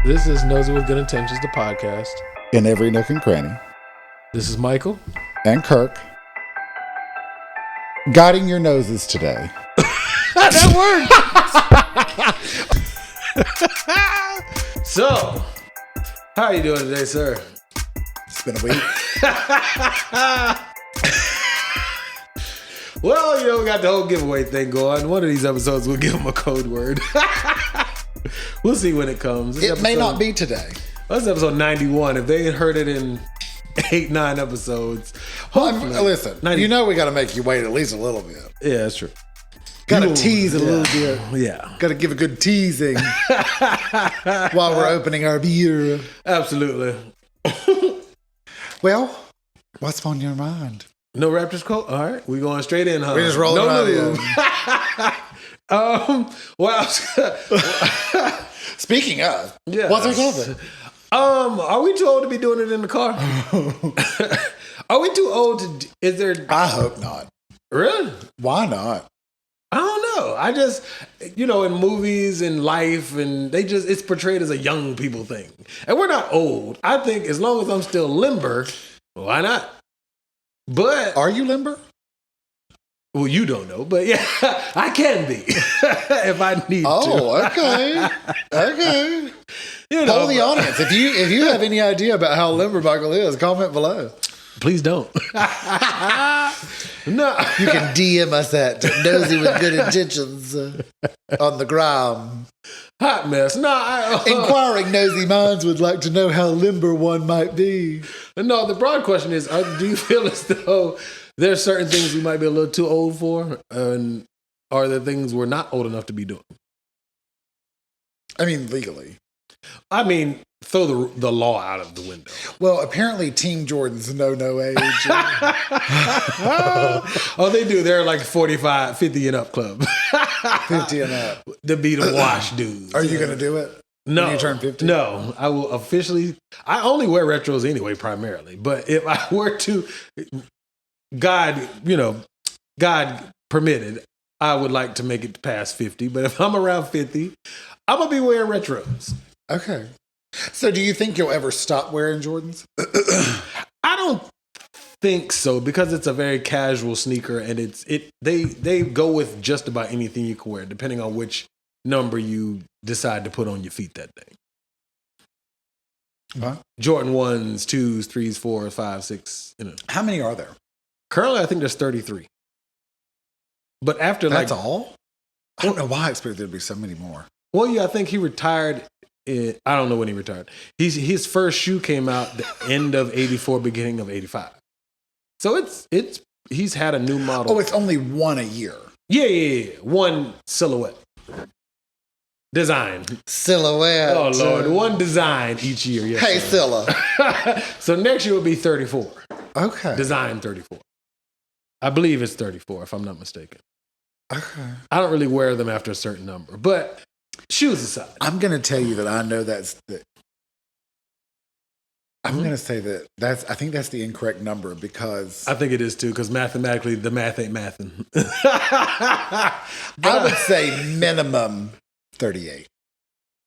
This is Nosey with Good Intentions, the podcast. In every nook and cranny. This is Michael. And Kirk. Guiding your noses today. That worked! So, how are you doing today, sir? It's been a week. Well, you know, we got the whole giveaway thing going. One of these episodes, we'll give them a code word. We'll see when it comes. It may not be today. That's episode 91. If they had heard it in 8-9 episodes. Listen, 90. you know we got to make you wait at least a little bit. Yeah, that's true. Got to tease a little bit. Yeah. Got to give a good teasing while we're opening our beer. Absolutely. Well, what's on your mind? No Raptors quote? All right. We going straight in, huh? We're just rolling right in. Well, speaking of, yes. What's our topic? Are we too old to be doing it in the car? Are we too old to? Is there? I hope not. Really? Why not? I don't know. I just, you know, in movies and life, and it's portrayed as a young people thing, and we're not old. I think as long as I'm still limber, why not? But are you limber? Well, you don't know, but yeah, I can be if I need to. Oh, okay. Okay. You know, poll the audience. If you have any idea about how limber Michael is, comment below. Please don't. No. You can DM us at Nosey with Good Intentions on the gram. Hot mess. No, Inquiring nosy minds would like to know how limber one might be. No, the broad question is, do you feel as though there's certain things we might be a little too old for, and are there things we're not old enough to be doing? I mean, legally. I mean, throw the law out of the window. Well, apparently Team Jordan's no age. Oh, they do. They're like 45, 50 and up club. 50 and up. To be the wash dudes. Are you going to do it? No. When you turn 50? No. I will officially, I only wear retros anyway, primarily. But if I were to, God permitted, I would like to make it past 50. But if I'm around 50, I'm going to be wearing retros. Okay. So do you think you'll ever stop wearing Jordans? I don't think so, because it's a very casual sneaker, and they go with just about anything you can wear, depending on which number you decide to put on your feet that day. What? Jordan 1s, 2s, 3s, 4s, 5s, 6. You know. How many are there? Currently, I think there's 33. But after that's all? I don't know why I expected there to be so many more. Well, yeah, I think he retired. I don't know when he retired. His first shoe came out the end of 84, beginning of 85. So he's had a new model. Oh, it's only one a year. Yeah. One silhouette. Design. Silhouette. Oh, Lord. One design each year. Yes, hey, Scylla. So next year will be 34. Okay. Design 34. I believe it's 34, if I'm not mistaken. Okay. I don't really wear them after a certain number, but shoes aside. I'm going to tell you that I know I'm going to say I think that's the incorrect number, because I think it is too, because mathematically the math ain't mathing. I would say minimum 38.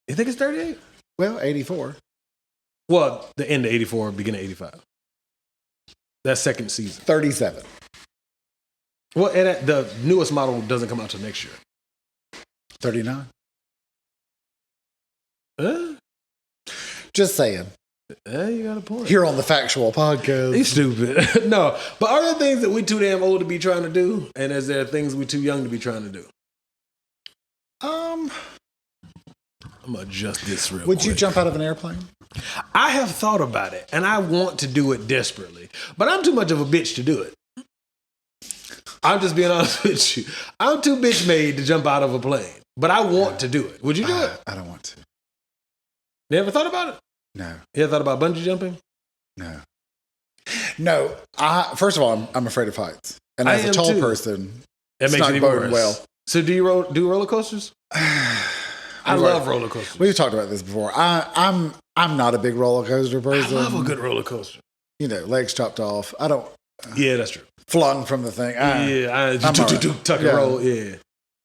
You think it's 38? Well, 84. Well, the end of 84, beginning of 85. That second season. 37. Well, and the newest model doesn't come out till next year. 39. Just saying. You got a point. Here on the Factual Podcast. He's stupid. No. But are there things that we too damn old to be trying to do? And is there things we too young to be trying to do? I'm going to adjust this real quick. Would you jump out of an airplane? I have thought about it, and I want to do it desperately. But I'm too much of a bitch to do it. I'm just being honest with you. I'm too bitch made to jump out of a plane. But I want to do it. Would you do it? I don't want to. You ever thought about it? No. You ever thought about bungee jumping? No. No. First of all, I'm afraid of heights. And as a tall person, it makes it even worse. Well. So do you do roller coasters? I love roller coasters. We've talked about this before. I'm not a big roller coaster person. I love a good roller coaster. You know, legs chopped off. I don't. Yeah, that's true. Flung from the thing. Tuck and roll. Yeah,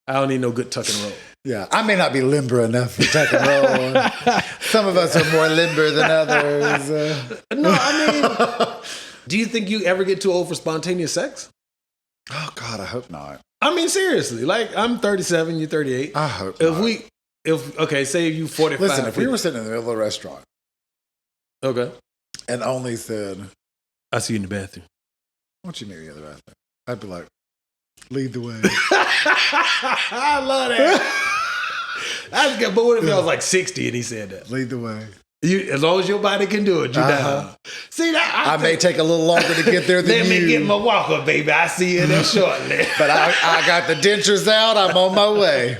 I don't need no good tuck and roll. Yeah, I may not be limber enough for tuck and roll. Some of us are more limber than others. No, I mean, do you think you ever get too old for spontaneous sex? Oh, God, I hope not. I mean, seriously. Like, I'm 37, you're 38. I hope not. Okay, say you 45. Listen, if we were sitting in the middle of a restaurant. Okay. And only said, I see you in the bathroom. Why don't you meet me in the bathroom? I'd be like, lead the way. I love that. That's good. But what if I was like 60 and he said that? Lead the way. As long as your body can do it, you down. See that? I may take a little longer to get there than you. Let me get my walker, baby. I see you there shortly. But I got the dentures out. I'm on my way.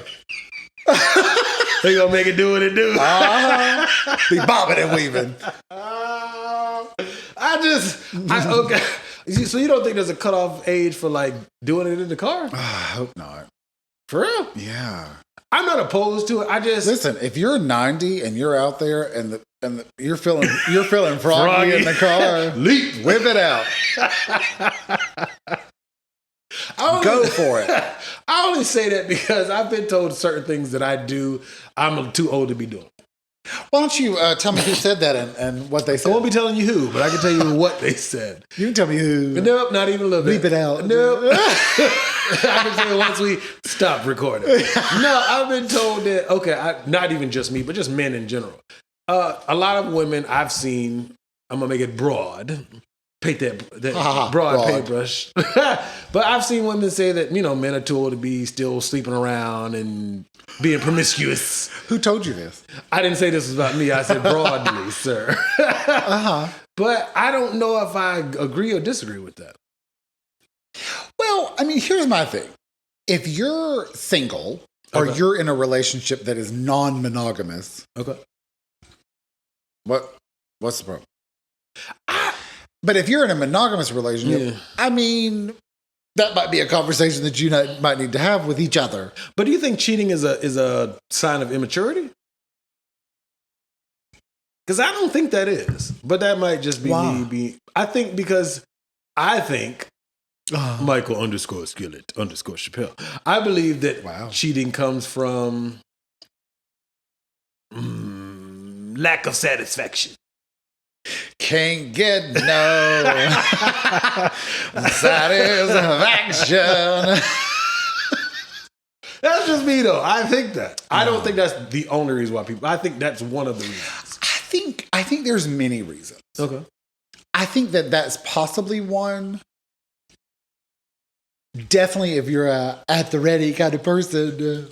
They gonna make it do what it do. Be bobbing and weaving. Okay. So you don't think there's a cutoff age for like doing it in the car? I hope not. For real? Yeah. I'm not opposed to it. I just listen. If you're 90 and you're out there and you're feeling froggy in the car, leap, whip it out. Go for it. I only say that because I've been told certain things that I do. I'm too old to be doing. Why don't you tell me who said that and what they said? I won't be telling you who, but I can tell you what they said. You can tell me who. Nope, not even a little bit. Bleep it out. Nope. I can tell you once we stop recording. No, I've been told that, not even just me, but just men in general. A lot of women I've seen, I'm going to make it broad. Paint that broad paintbrush. But I've seen women say that, men are too old to be still sleeping around and being promiscuous. Who told you this? I didn't say this was about me. I said broadly, sir. But I don't know if I agree or disagree with that. Well, I mean, here's my thing. If you're single or you're in a relationship that is non-monogamous, what's the problem? But if you're in a monogamous relationship, I mean, that might be a conversation that you might need to have with each other. But do you think cheating is a sign of immaturity? Because I don't think that is. But that might just be me. I think Michael _Skillet _Chappelle. I believe that cheating comes from lack of satisfaction. Can't get no satisfaction. That's just me, though. I think that. I don't think that's the only reason why people. I think that's one of the reasons. I think there's many reasons. Okay. I think that's possibly one. Definitely, if you're at the ready kind of person.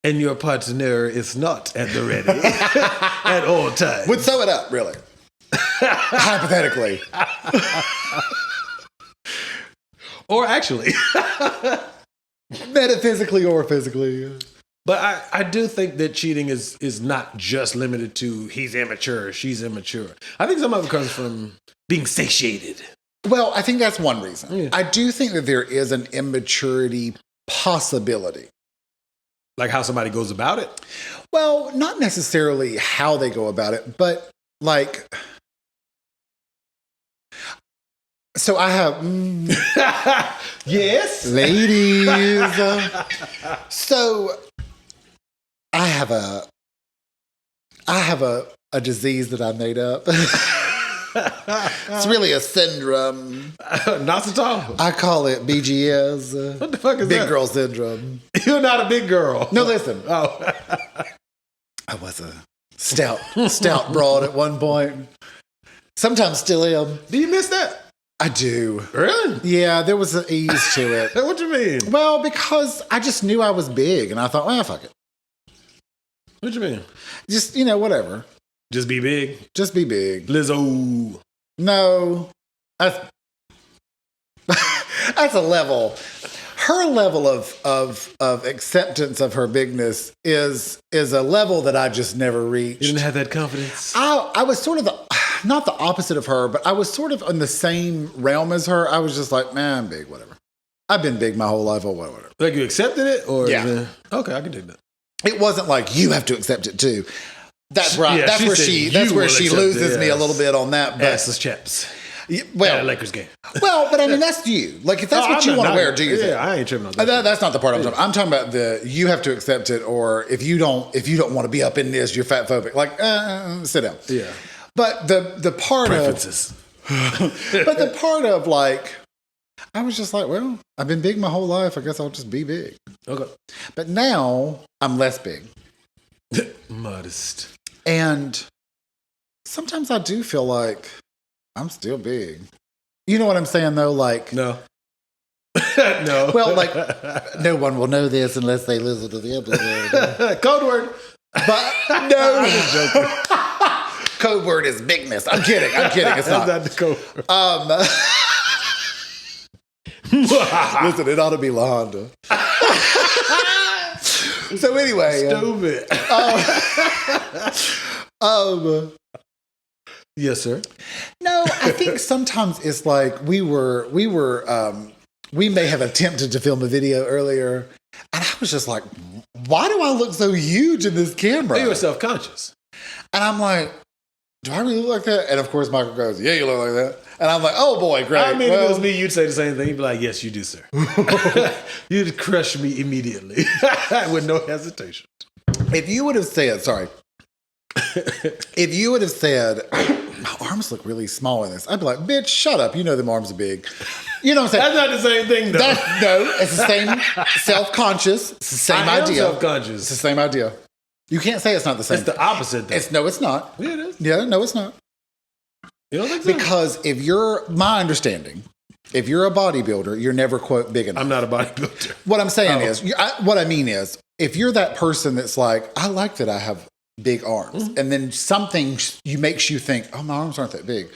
And your partner is not at the ready at all times. Would sew it up, really. Hypothetically. Or actually. Metaphysically or physically. But I do think that cheating is not just limited to he's immature, she's immature. I think some of it comes from being satiated. Well, I think that's one reason. Yeah. I do think that there is an immaturity possibility. Like how somebody goes about it? Well, not necessarily how they go about it, but like... So I have... Yes? Ladies. So I have a disease that I made up. It's really a syndrome. Not at all. I call it BGS. What the fuck is Big that? girl syndrome. You're not a big girl. No, listen. Oh. I was a stout broad at one point. Sometimes still am. Do you miss that? I do. Really? Yeah, there was an ease to it. What you mean? Well, because I just knew I was big, and I thought, well, fuck it. What you mean? Just, whatever. Just be big? Just be big. Lizzo. No. That's a level. Her level of acceptance of her bigness is a level that I just never reached. You didn't have that confidence? I was sort of not the opposite of her, but I was sort of in the same realm as her. I was just like, man, I'm big, whatever. I've been big my whole life, or whatever. Like you accepted it? Or yeah. Okay, I can do that. It wasn't like, you have to accept it too. That's right. Yeah, that's where she loses me a little bit on that. But assless chaps. At a Lakers game. Well, but I mean, that's you. Like, if that's what you want to wear, do you? Yeah, I ain't tripping on that. That's not the part I'm talking about. I'm talking about you have to accept it, or if you don't want to be up in this, you're fat phobic. Like, sit down. Yeah. But the part Preferences. but the part of like, I was just like, well, I've been big my whole life. I guess I'll just be big. Okay. But now I'm less big. Modest. And sometimes I do feel like I'm still big. You know what I'm saying, though? Like, no. No. Well, like, no one will know this unless they listen to the episode. Code word. But no. I'm just joking. Code word is bigness. I'm kidding. It's not. That's not the code word. Listen, it ought to be LaHonda. So anyway. Stupid. Yes, sir. No, I think sometimes it's like we may have attempted to film a video earlier, and I was just like, why do I look so huge in this camera? You were self-conscious. And I'm like, do I really look like that? And of course, Michael goes, yeah, you look like that. And I'm like, oh boy, great. I mean, if it was me, you'd say the same thing. You'd be like, yes, you do, sir. You'd crush me immediately with no hesitation. If you would have said, my arms look really small in this, I'd be like, bitch, shut up. You know them arms are big. You know what I'm saying? That's not the same thing, though. No, it's the same self-conscious. It's the same idea. I am self-conscious. It's the same idea. You can't say it's not the same. It's the opposite, though. No, it's not. Yeah, it is. Yeah, no, it's not. You don't think so? Because my understanding, if you're a bodybuilder, you're never, quote, big enough. I'm not a bodybuilder. What I'm saying is, what I mean is, if you're that person that's like, I like that I have big arms, and then something makes you think, oh, my arms aren't that big.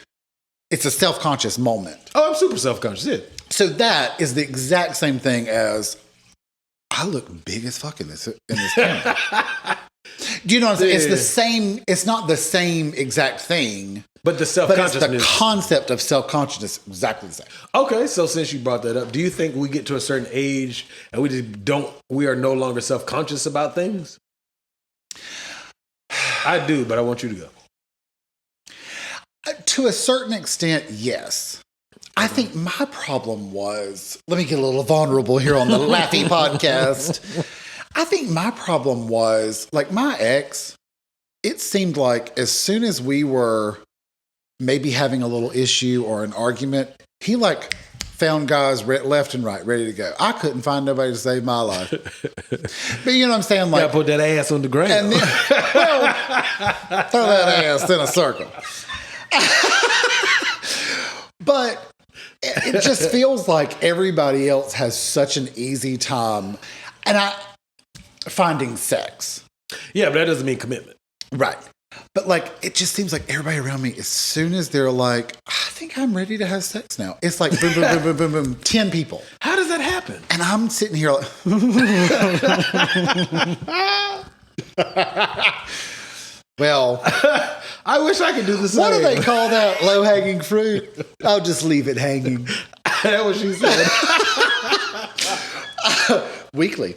It's a self-conscious moment. Oh, I'm super self-conscious, yeah. So that is the exact same thing as, I look big as fuck in this camera. Do you know what I'm saying? Yeah. It's the same, it's not the same exact thing. But the self-consciousness. But it's the concept of self-consciousness exactly the same. Okay, so since you brought that up, do you think we get to a certain age and we are no longer self-conscious about things? I do, but I want you to go. To a certain extent, yes. I think my problem was, let me get a little vulnerable here on the Laffy podcast. I think my problem was, like, my ex, it seemed like as soon as we were maybe having a little issue or an argument, he like found guys left and right ready to go. I couldn't find nobody to save my life. But you know what I'm saying? Like, put that ass on the ground. And then, well, throw that ass in a circle. But it just feels like everybody else has such an easy time finding sex. Yeah, but that doesn't mean commitment. Right. But like, it just seems like everybody around me, as soon as they're like, I think I'm ready to have sex now, it's like boom, boom, boom, boom, boom, boom, 10 people. How does that happen? And I'm sitting here like, well, I wish I could do the same. What do they call that? Low-hanging fruit? I'll just leave it hanging. That's what she said. Weekly.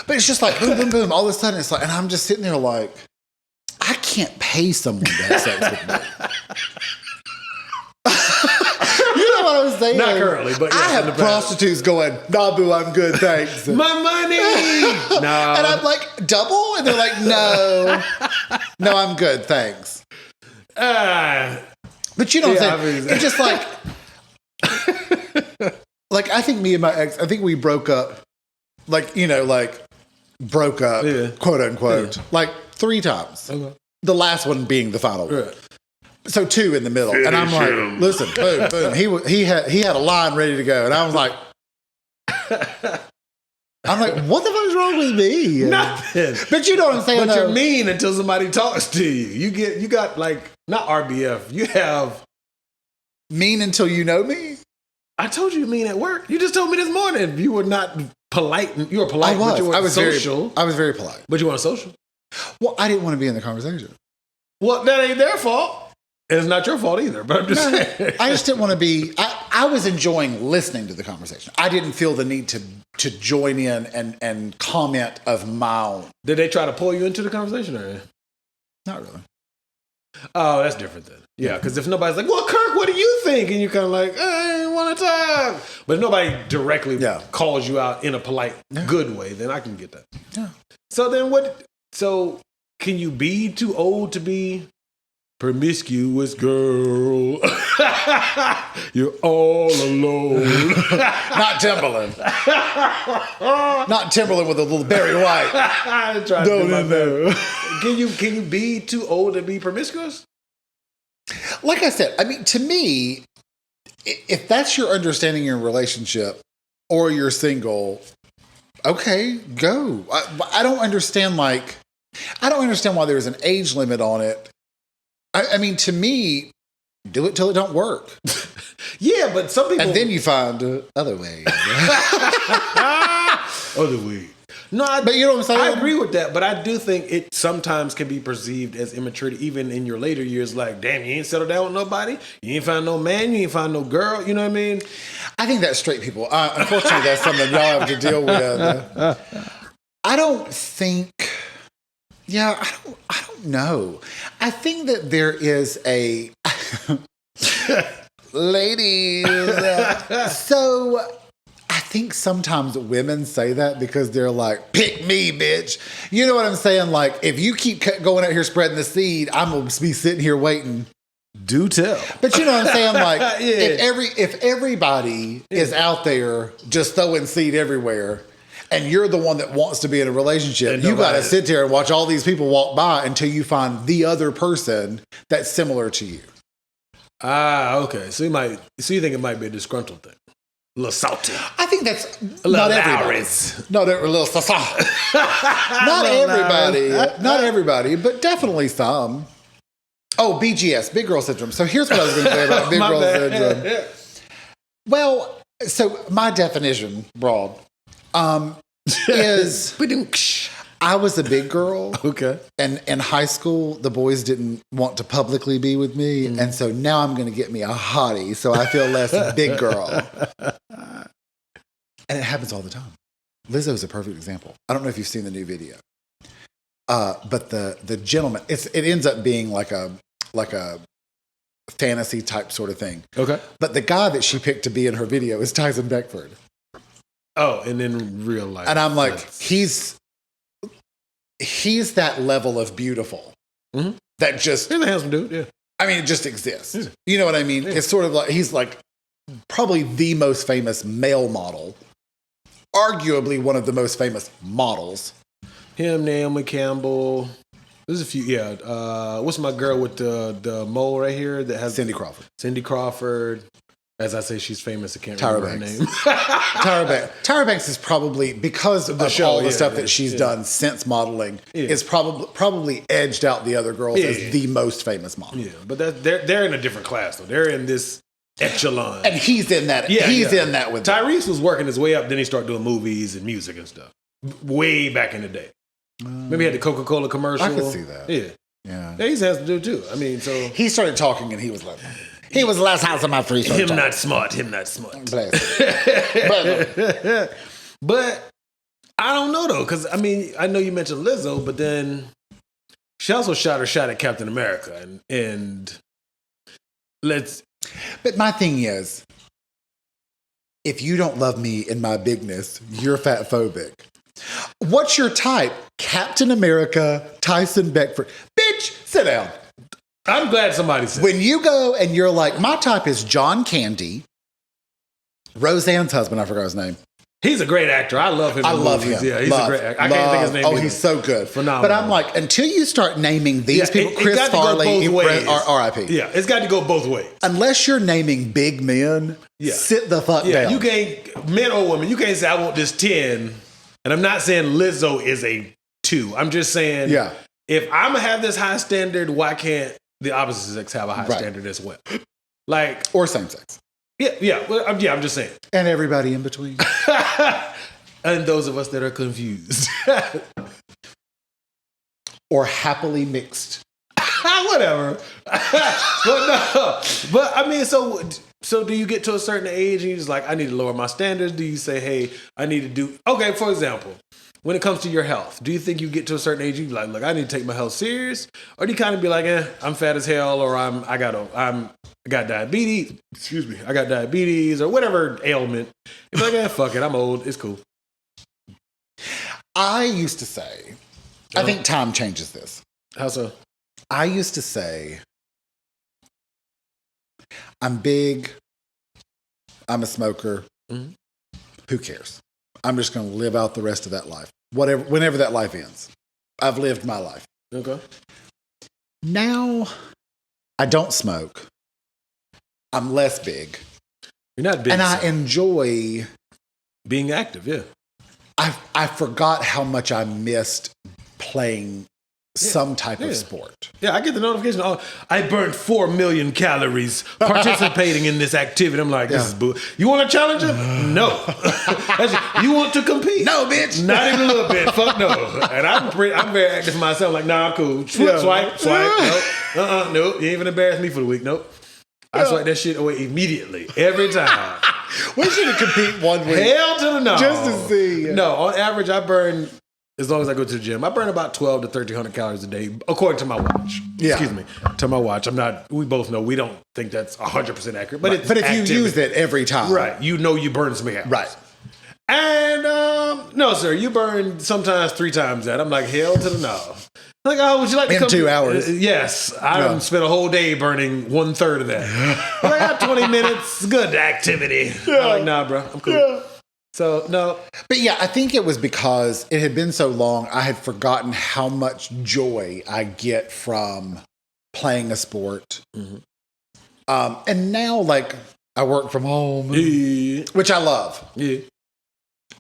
But it's just like boom, boom, boom. All of a sudden, it's like, and I'm just sitting there like, I can't pay someone to have sex with me. You know what I'm saying? Not currently, but yes, I have prostitutes going, nah, boo, I'm good, thanks. My money. No. And I'm like, double? And they're like, no, I'm good, thanks. But you know what I'm saying? It's just like, I think me and my ex, I think we broke up, quote unquote, like 3 times. Okay. The last one being the final one. Right. So 2 in the middle. And I'm like, listen, boom, boom. He had a line ready to go. And I was like, what the fuck's wrong with me? Nothing. But you know what I'm saying? But you're mean until somebody talks to you. You got like, not RBF. You have mean until you know me? I told you mean at work. You just told me this morning you were not polite. You were polite, but you weren't social. I was very polite. But you weren't social. Well, I didn't want to be in the conversation. Well, that ain't their fault. And it's not your fault either, but I'm just saying. I just didn't want to be, I was enjoying listening to the conversation. I didn't feel the need to join in and comment of my own. Did they try to pull you into the conversation or? Not really. Oh, that's different then. Yeah, because if nobody's like, well, Kirk, what do you think? And you're kind of like, I want to talk. But if nobody directly calls you out in a polite, good way, then I can get that. Yeah. So then so can you be too old to be promiscuous, girl? You're all alone. Not Timberland. Not Timberland with a little Barry White. I tried to do my best. Can you be too old to be promiscuous? Like I said, I mean, to me, if that's your understanding in your relationship or you're single, okay, go. I don't understand, I don't understand why there's an age limit on it. I mean, to me, do it till it don't work. Yeah, but some people... And then you find other ways. Other ways. No, but you know what I'm saying? I agree with that, but I do think it sometimes can be perceived as immaturity, even in your later years. Like, damn, you ain't settled down with nobody. You ain't find no man. You ain't find no girl. You know what I mean? I think that's straight people. Unfortunately, that's something y'all have to deal with. I don't think... Yeah, I don't know. I think that there is a... Ladies. So... I think sometimes women say that because they're like, pick me, bitch. You know what I'm saying? Like, if you keep going out here spreading the seed, I'm going to be sitting here waiting. Do tell. But you know what I'm saying? Like, if everybody is out there just throwing seed everywhere, and you're the one that wants to be in a relationship, you got to sit there and watch all these people walk by until you find the other person that's similar to you. Ah, okay. So you think it might be a disgruntled thing. A little salty. I think that's not everybody. No, they're a little salty. Not everybody. Not everybody, but definitely some. Oh, BGS, big girl syndrome. So here's what I was going to say about big girl syndrome. Well, so my definition, broad, is I was a big girl. Okay. And in high school, the boys didn't want to publicly be with me. Mm. And so now I'm going to get me a hottie so I feel less big girl. And it happens all the time. Lizzo's a perfect example. I don't know if you've seen the new video. But the gentleman, it ends up being like a fantasy type sort of thing. Okay. But the guy that she picked to be in her video is Tyson Beckford. Oh, and in real life. And I'm like, he's that level of beautiful. Mm-hmm. That just... He's a handsome dude, yeah. I mean, it just exists. Yeah. You know what I mean? Yeah. It's sort of like, he's like probably the most famous male model. Arguably one of the most famous models. Him, Naomi Campbell. There's a few, yeah. What's my girl with the mole right here that has... Cindy Crawford. Cindy Crawford. As I say, she's famous. I can't remember her name. Tyra Banks is probably, because of all the stuff that she's done since modeling, is probably edged out the other girls as the most famous model. Yeah, but they're in a different class, though. They're in this echelon. And he's in that. Yeah, he's in that with Tyrese was working his way up, then he started doing movies and music and stuff. Way back in the day. Maybe he had the Coca-Cola commercial. I could see that. Yeah, he has to do too. I mean, so... He started talking and he was like... He was last house on my free throw. Him not smart. But I don't know though, because I mean, I know you mentioned Lizzo, but then she also shot her shot at Captain America, and let's. But my thing is, if you don't love me in my bigness, you're fat phobic. What's your type? Captain America, Tyson Beckford. Bitch, sit down. I'm glad somebody said. When you go and you're like, my type is John Candy, Roseanne's husband, I forgot his name. He's a great actor. I love him. I love him. Yeah, he's a great actor. I can't think his name. Oh, he's so good. Phenomenal. But I'm like, until you start naming these people, Chris Farley, R.I.P. Yeah, it's got to go both ways. Unless you're naming big men, sit the fuck down. You can't, men or women, you can't say, I want this 10. And I'm not saying Lizzo is a 2. I'm just saying, if I'm going to have this high standard, why can't the opposite sex have a high standard as well? Like, or same sex. I'm just saying. And everybody in between. And those of us that are confused. Or happily mixed. Whatever. But I mean, so do you get to a certain age and you're just like, I need to lower my standards? Do you say, hey, I need to do... Okay, for example, when it comes to your health? Do you think you get to a certain age, you like, look, I need to take my health serious? Or do you kind of be like, I'm fat as hell, or I got diabetes, I got diabetes, or whatever ailment. You're like, fuck it, I'm old, it's cool. I used to say, I think time changes this. How so? I used to say, I'm big, I'm a smoker, who cares? I'm just going to live out the rest of that life. Whenever that life ends. I've lived my life. Okay. Now, I don't smoke. I'm less big. You're not big. And I enjoy being active, yeah. I forgot how much I missed playing some type of sport. Yeah, I get the notification. Oh, I burned 4 million calories participating in this activity. I'm like, this is boo. You want to challenge him? No. You want to compete? No, bitch. Not even a little bit. Fuck no. And I'm very active myself. Like, nah, I'm cool. Swipe. Nope. Nope. You ain't even embarrass me for the week. Nope. I swipe that shit away immediately. Every time. We should have compete one week. Hell to the no. Just to see. No, on average, I burn, as long as I go to the gym, I burn about 12 to 1,300 calories a day, according to my watch. Yeah. Excuse me. To my watch. We both know we don't think that's 100% accurate. But, but if you use it every time. Right. You know you burn some calories. Right. And, no, sir, you burn sometimes 3 times that. I'm like, hell to the no. Like, oh, would you like to come? In 2 hours. Yes. I spent a whole day burning 1/3 of that. But I got 20 minutes. Good activity. Yeah. I'm like, nah, bro. I'm cool. Yeah. So, no. But yeah, I think it was because it had been so long, I had forgotten how much joy I get from playing a sport. And now, like, I work from home, which I love. Yeah.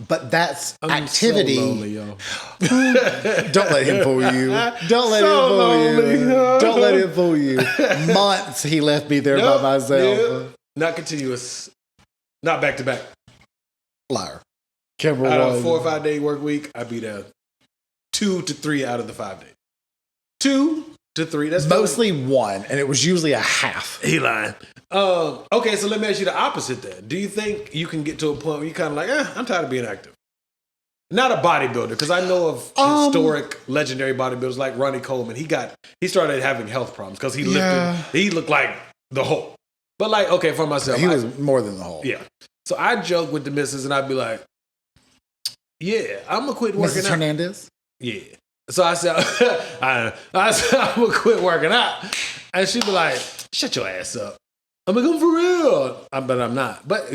But that's activity. So lonely, yo. Don't let him fool you. Don't let him fool you. Don't let him fool you. Months he left me there by myself. Not continuous. Not back to back. Liar. Out of a 4 or 5 day work week, I'd be there 2 to 3 out of the 5 days. 2 to 3. That's mostly 1, and it was usually a half. He lying. Okay, so let me ask you the opposite then. Do you think you can get to a point where you're kind of like, I'm tired of being active? Not a bodybuilder, because I know of historic, legendary bodybuilders like Ronnie Coleman. He started having health problems because he looked like the Hulk. But like, okay, for myself, he was more than the Hulk. Yeah. So I joke with the missus and I'd be like, yeah, I'm gonna quit working Mrs. out. Hernandez? Yeah. So I said, I'm gonna quit working out, and she'd be like, shut your ass up. I'm like, I'm for real. But I'm not. But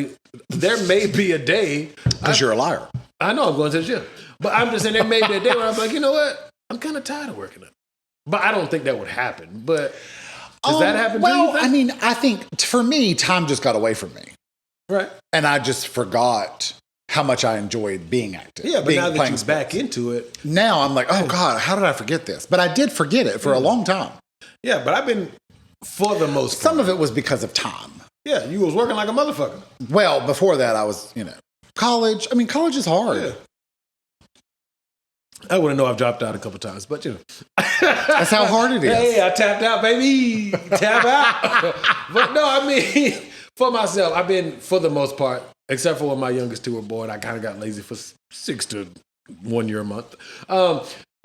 there may be a day. Because you're a liar. I know I'm going to the gym. But I'm just saying there may be a day where I'm like, you know what? I'm kind of tired of working out. But I don't think that would happen. But does that happen to you? Well, I mean, I think for me, time just got away from me. Right. And I just forgot how much I enjoyed being active. Yeah, but now that you're back into it. Now I'm like, oh God, how did I forget this? But I did forget it for a long time. Yeah, but I've been... For the most part. Some of it was because of time. Yeah, you was working like a motherfucker. Well, before that, I was, college. I mean, college is hard. Yeah. I wouldn't know I've dropped out a couple times, but That's how hard it is. Hey, I tapped out, baby. Tap out. But no, I mean, for myself, I've been, for the most part, except for when my youngest 2 were born, I kind of got lazy for 6 to 1 year a month.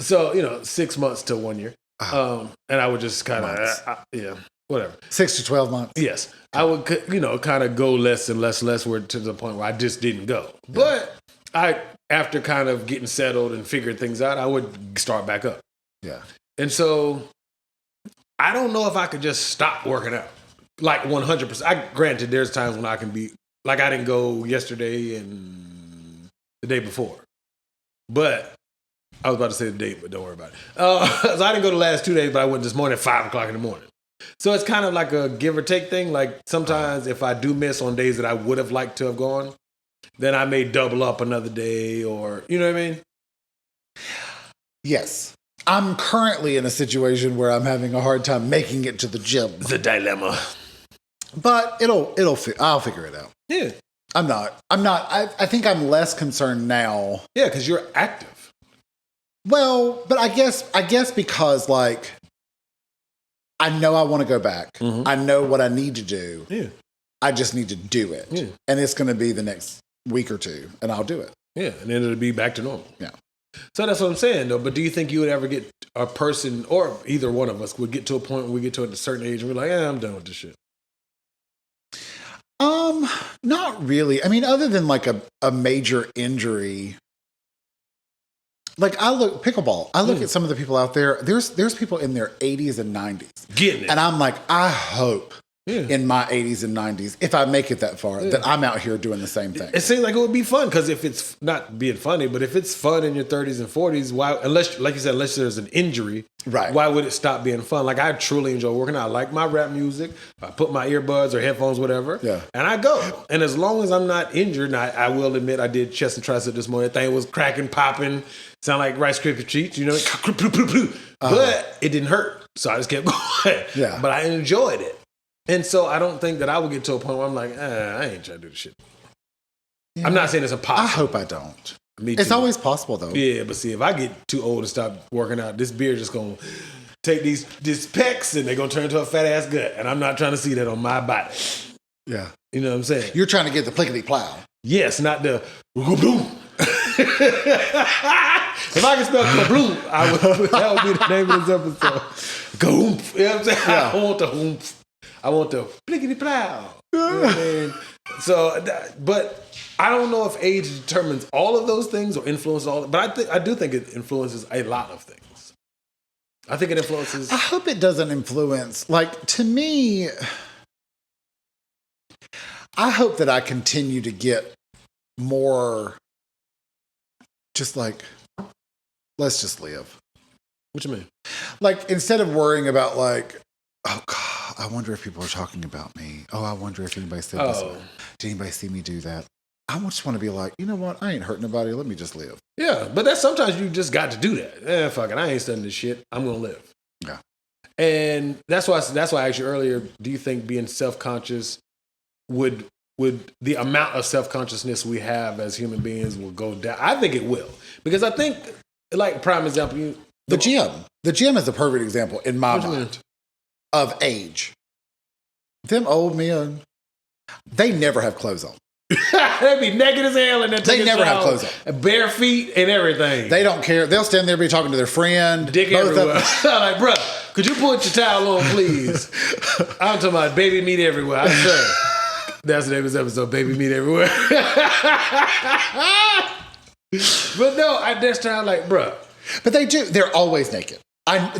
So, 6 months to 1 year. And I would just kind of, whatever. 6 to 12 months. Yes. I would, kind of go less and less to the point where I just didn't go. Yeah. But after kind of getting settled and figured things out, I would start back up. Yeah. And so I don't know if I could just stop working out. Like 100%. Granted, there's times when I can be, like I didn't go yesterday and the day before. But I was about to say the date, but don't worry about it. So I didn't go the last 2 days, but I went this morning at 5 o'clock in the morning. So it's kind of like a give or take thing. Like sometimes if I do miss on days that I would have liked to have gone, then I may double up another day or, you know what I mean? Yes. I'm currently in a situation where I'm having a hard time making it to the gym. It's a dilemma. But I'll figure it out. Yeah. I'm not. I think I'm less concerned now. Yeah, because you're active. Well, but I guess because like I know I want to go back. Mm-hmm. I know what I need to do. Yeah. I just need to do it. Yeah. And it's going to be the next week or 2 and I'll do it. Yeah, and then it'll be back to normal. Yeah. So that's what I'm saying, though. But do you think you would ever get a person, or either one of us, would get to a point where we get to a certain age and we're like, I'm done with this shit? Not really. I mean, other than like a major injury. Like pickleball. I look at some of the people out there. There's people in their 80s and 90s getting it, and I'm like, I hope in my 80s and 90s, if I make it that far, that I'm out here doing the same thing. It seems like it would be fun because if it's not being funny, but if it's fun in your 30s and 40s, why? Unless, like you said, unless there's an injury, right? Why would it stop being fun? Like I truly enjoy working out. I like my rap music. I put my earbuds or headphones, whatever, and I go. And as long as I'm not injured, and I will admit I did chest and tricep this morning. That thing was cracking, popping. Sound like Rice Krispie treats, you know, but it didn't hurt. So I just kept going. Yeah. But I enjoyed it. And so I don't think that I would get to a point where I'm like, I ain't trying to do this shit. Yeah. I'm not saying it's impossible. I hope I don't. Me too. It's always possible though. Yeah, but see, if I get too old to stop working out, this beer just going to take these pecs and they're going to turn into a fat ass gut. And I'm not trying to see that on my body. Yeah. You know what I'm saying? You're trying to get the plickety plow. Yes, not the if I could spell kabloom, that would be the name of this episode. Goomph. You know what I'm saying? Yeah. I want the hoomph. I want the plickety plow. You know what I mean? So, but I don't know if age determines all of those things or influences all. But I do think it influences a lot of things. I think it influences. I hope it doesn't influence. Like, to me, I hope that I continue to get more just like, let's just live. What you mean? Like, instead of worrying about like, oh God, I wonder if people are talking about me. Oh, I wonder if anybody said this. Did anybody see me do that? I just want to be like, you know what? I ain't hurting nobody. Let me just live. Yeah, but that's sometimes you just got to do that. Fuck it. I ain't studying this shit. I'm going to live. Yeah. And that's why I asked you earlier, do you think being self-conscious would the amount of self-consciousness we have as human beings will go down? I think it will. Because I think, like, prime example, the gym. The gym is a perfect example in my mind of age. Them old men, they never have clothes on. They'd be naked as hell and they never have clothes on. Bare feet and everything. They don't care. They'll stand there and be talking to their friend. Dick everywhere. Like, bro, could you put your towel on, please? I'm talking about baby meat everywhere. I'm sure. That's the name of this episode, Baby Meat Everywhere. But no, I just trying like, bruh. But they do. They're always naked.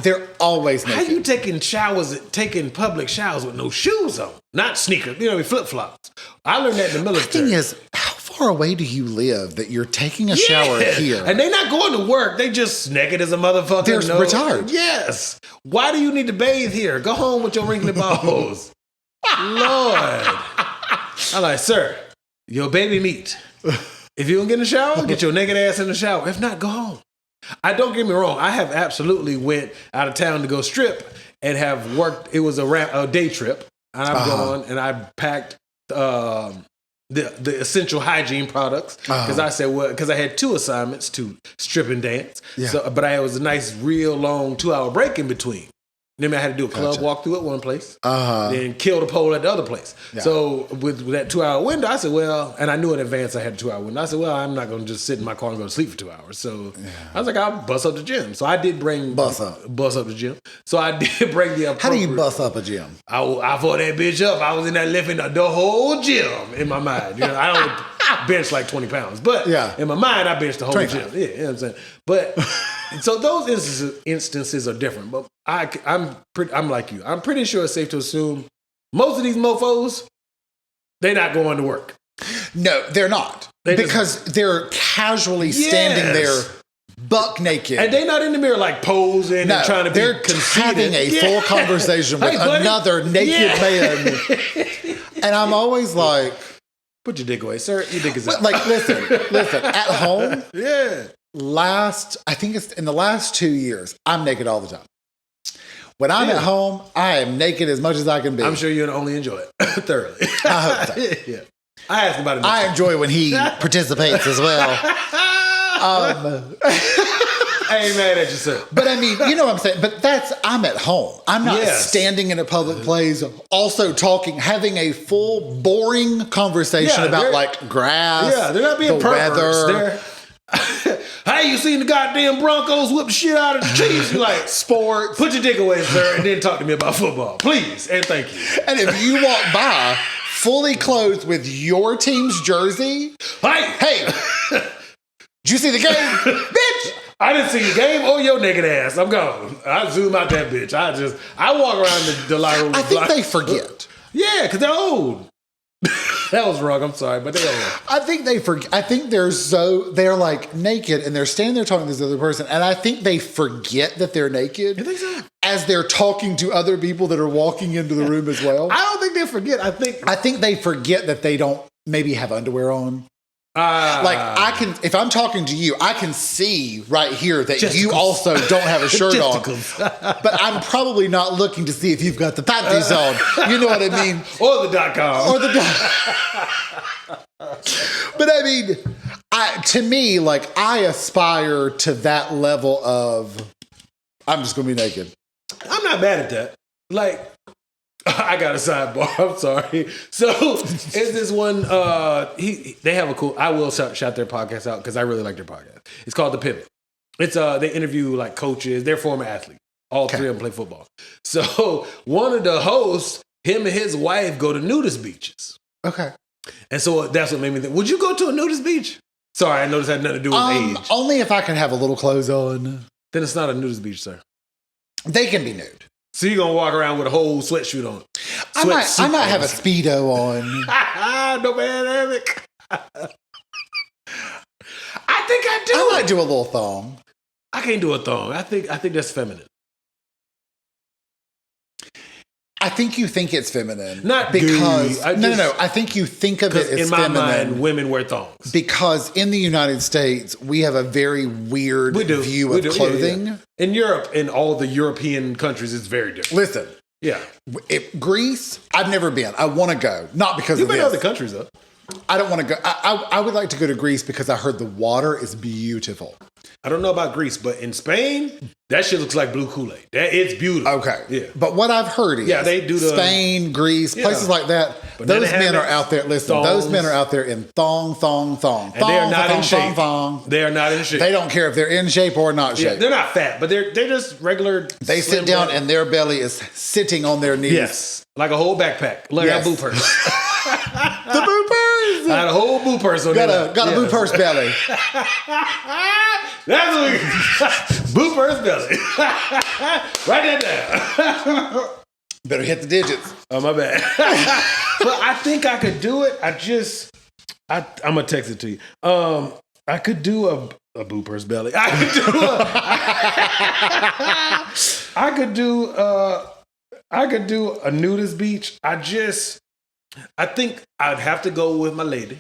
They're always naked. How you taking public showers with no shoes on? Not sneakers, flip-flops. I learned that in the military. The thing is, how far away do you live that you're taking a shower here? And they're not going to work. They just naked as a motherfucker. They're retired. Yes. Why do you need to bathe here? Go home with your wrinkly balls. Lord. I'm like, sir, your baby meat. If you don't get in the shower, get your naked ass in the shower. If not, go home. Don't get me wrong. I have absolutely went out of town to go strip and have worked. It was a day trip. And I've gone and I packed the essential hygiene products because I said, because I had 2 assignments to strip and dance. Yeah. So, but I was a nice, real long 2-hour break in between. Then I had to do a club walkthrough at one place, then kill the pole at the other place. Yeah. So with that 2-hour window, I said, and I knew in advance I had a 2-hour window. I said, I'm not going to just sit in my car and go to sleep for 2 hours. So I was like, I'll bust up the gym. So I did bring bust up the gym. So I did bring the appropriate. How do you bust up a gym? I fought that bitch up. I was in there lifting the whole gym in my mind. I don't bench like 20 pounds, but in my mind, I benched the whole gym. Yeah, you know what I'm saying? But so those instances are different. But I'm like you. I'm pretty sure it's safe to assume most of these mofos, they're not going to work. No, they're not. Because they're casually standing there buck naked. And they're not in the mirror like posing and trying to be conceited. Having a full conversation with another naked man. And I'm always like, put your dick away, sir. Your dick is out. Like, listen, at home. Yeah. I think it's in the last 2 years, I'm naked all the time. When I'm at home, I am naked as much as I can be. I'm sure you'll only enjoy it thoroughly. I hope so. Yeah. I asked about it. I enjoy when he participates as well. I ain't mad at you, sir. But I mean, you know what I'm saying? But I'm at home. I'm not standing in a public place, also talking, having a full, boring conversation about like grass. Yeah, they're not being perverts. Hey, you seen the goddamn Broncos whip the shit out of the Chiefs? You're like, Sports. put your dick away, sir, and then talk to me about football. Please, and thank you. And if you walk by fully clothed with your team's jersey, hey, did you see the game? Bitch! I didn't see your game or your naked ass. I'm gone. I zoom out that bitch. I walk around the locker room. I think they forget. Yeah, because they're old. That was wrong. I'm sorry, but they're old. I think they forget. I think they're like naked and they're standing there talking to this other person. And I think they forget that they're naked. You think so? As they're talking to other people that are walking into the room as well. I don't think they forget. I think they forget that they don't maybe have underwear on. If I'm talking to you, I can see right here that you also don't have a shirt on. But I'm probably not looking to see if you've got the panties on. You know what I mean? Or the .com. But I mean, to me, like, I aspire to that level of, I'm just going to be naked. I'm not mad at that. Like, I got a sidebar. I'm sorry. So is this one? They have a cool. I will shout their podcast out because I really like their podcast. It's called The Pivot. It's they interview like coaches. They're former athletes. All three of them play football. So one of the hosts, him and his wife go to nudist beaches. Okay. And so that's what made me think. Would you go to a nudist beach? Sorry, I noticed it had nothing to do with age. Only if I can have a little clothes on. Then it's not a nudist beach, sir. They can be nude. So you're going to walk around with a whole sweatshirt on. I might have a Speedo on. No pandemic. I think I do. I might do a little thong. I can't do a thong. I think that's feminine. I think you think it's feminine. Not because gooey. No. I think you think of it as in my feminine. mind, women wear thongs. Because in the United States, we have a very weird view of clothing. Yeah. In Europe, in all the European countries, it's very different. Listen. Yeah. Greece, I've never been. I want to go. Not because You've of been this. to other countries, though. I don't want to go. I would like to go to Greece because I heard the water is beautiful. I don't know about Greece, but in Spain, that shit looks like blue Kool-Aid. It's beautiful. Okay. Yeah. But what I've heard is they do Spain, Greece, places like that. But those men are out there. Listen, those men are out there in thong. And they are not in shape. They are not in shape. They don't care if they're in shape or not shape. They're not fat, but they're just regular. They sit down and their belly is sitting on their knees. Yes. Like a whole backpack. Like a boo purse. The boo purse. I had a whole boo purse on there. Got a boo purse belly. That's what we boo purse belly. Write that down. Better hit the digits. Oh, my bad. But I think I could do it. I'm going to text it to you. I could do a boo purse belly. I could do a nudist beach. I think I'd have to go with my lady.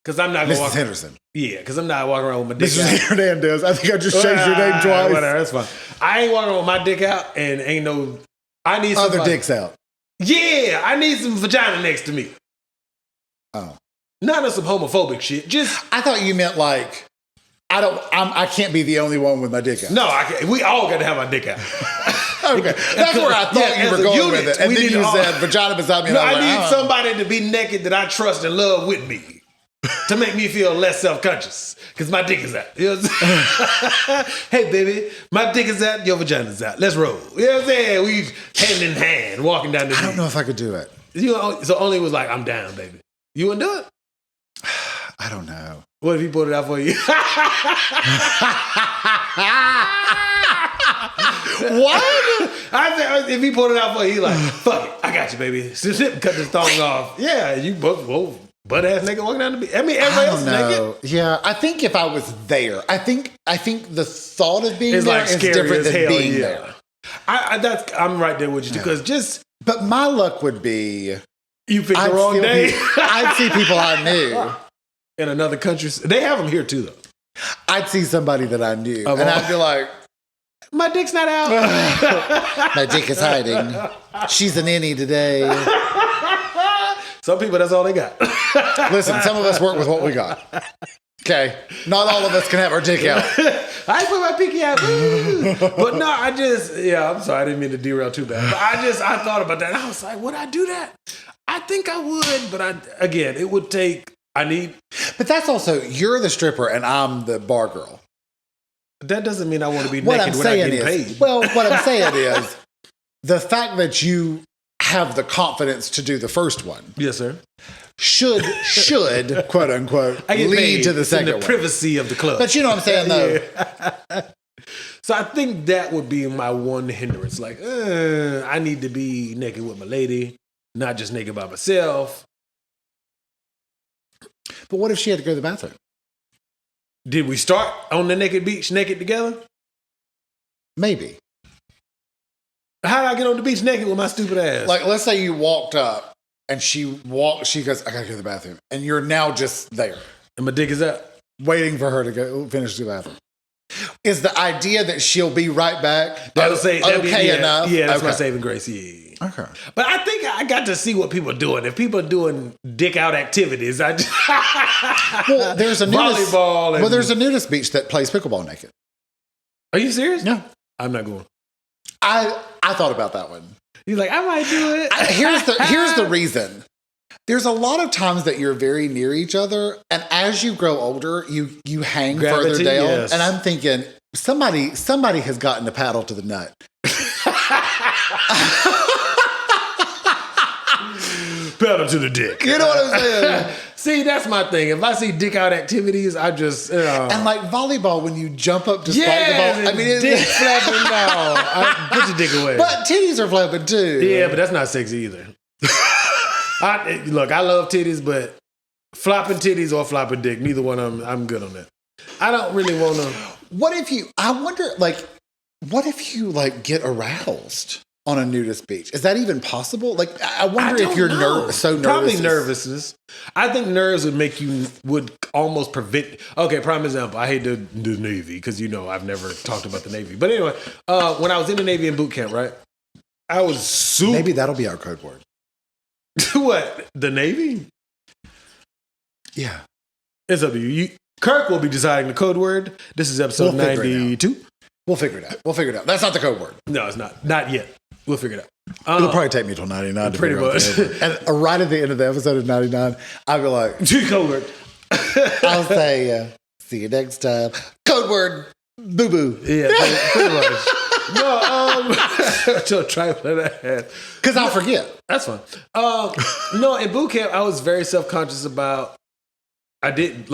Because I'm not going to walk. Mrs. Henderson. Yeah, because I'm not walking around with my dick out. Mrs. Hernandez. I think I just changed your name twice. Whatever, that's fine. I ain't walking around with my dick out and ain't no. I need some other dicks out. Yeah, I need some vagina next to me. Oh. Not on some homophobic shit. Just. I thought you meant like. I can't be the only one with my dick out. No, I can't. We all got to have our dick out. Okay, that's where I thought you were going with it. And then you said vagina beside me. No, I need somebody to be naked that I trust and love with me to make me feel less self-conscious because my dick is out. You know what I'm saying? Hey, baby, my dick is out, your vagina's out. Let's roll. You know what I'm saying? We hand in hand walking down the street. I don't know if I could do it. So only was like, I'm down, baby. You wouldn't do it? I don't know. What if he put it out for you? What? I said, if he put it out for you, he like, fuck it, I got you, baby. Cut this thong off. Yeah, you both butt ass naked walking down the beach. I mean, everybody else is naked. Yeah, I think if I was there, I think the thought of being it's there like is different than being there. I'm right there with you because But my luck would be you picked the wrong day. I'd see people I knew in another country. They have them here too, though. I'd see somebody that I knew, and I'd be like, my dick's not out. My dick is hiding. She's an innie today. Some people, that's all they got. Listen, some of us work with what we got. Okay, not all of us can have our dick out. I put my pinky out. But no, I'm sorry, I didn't mean to derail too bad. But I thought about that. And I was like, would I do that? I think I would, but it would take But that's also, you're the stripper and I'm the bar girl. That doesn't mean I want to be What naked I'm when I saying get is, paid. well, what I'm saying is, the fact that you have the confidence to do the first one. Yes, sir. Should quote unquote lead to the second in the privacy of the club. But you know what I'm saying, though. Yeah. So I think that would be my one hindrance. Like, I need to be naked with my lady, not just naked by myself. But what if she had to go to the bathroom? Did we start on the naked beach naked together? Maybe. How did I get on the beach naked with my stupid ass? Like, let's say you walked up and she goes, I gotta go to the bathroom. And you're now just there. And my dick is out. Waiting for her to go finish the bathroom. Is the idea that she'll be right back enough? Yeah, that's my saving grace. Yeah. Okay. But I think I got to see what people are doing. If people are doing dick out activities, well, there's a nudist, volleyball. There's a nudist beach that plays pickleball naked. Are you serious? No. I'm not going. I thought about that one. You're like, I might do it. Here's the reason. There's a lot of times that you're very near each other, and as you grow older, you hang further down. Yes. And I'm thinking, somebody has gotten a paddle to the nut. Pedal to the dick. You know what I'm saying? See, that's my thing. If I see dick out activities, I just and like volleyball, when you jump up to spike the ball, I mean, it's dick flapping. No, put your dick away. But titties are flapping too. Yeah, but that's not sexy either. Look, I love titties, but flopping titties or flopping dick, neither one of them, I'm good on that. I don't really want to. What if you get aroused on a nudist beach? Is that even possible? Like, I wonder if you're so nervous. Probably nervousness. I think nerves would almost prevent. Okay, prime example. I hate the Navy because I've never talked about the Navy. But anyway, when I was in the Navy in boot camp, right? I was super. Maybe that'll be our code word. What? The Navy? Yeah. It's up to you. Kirk will be deciding the code word. This is episode 92. We'll figure it out. That's not the code word. No, it's not. Not yet. We'll figure it out. It'll probably take me till 99 to pretty much. And right at the end of the episode of 99, I'll be like, code word. I'll say, see you next time. Code word, boo boo. Yeah, pretty much. No, because I'll forget. That's fine. No, in boot camp, I was very self-conscious about. I did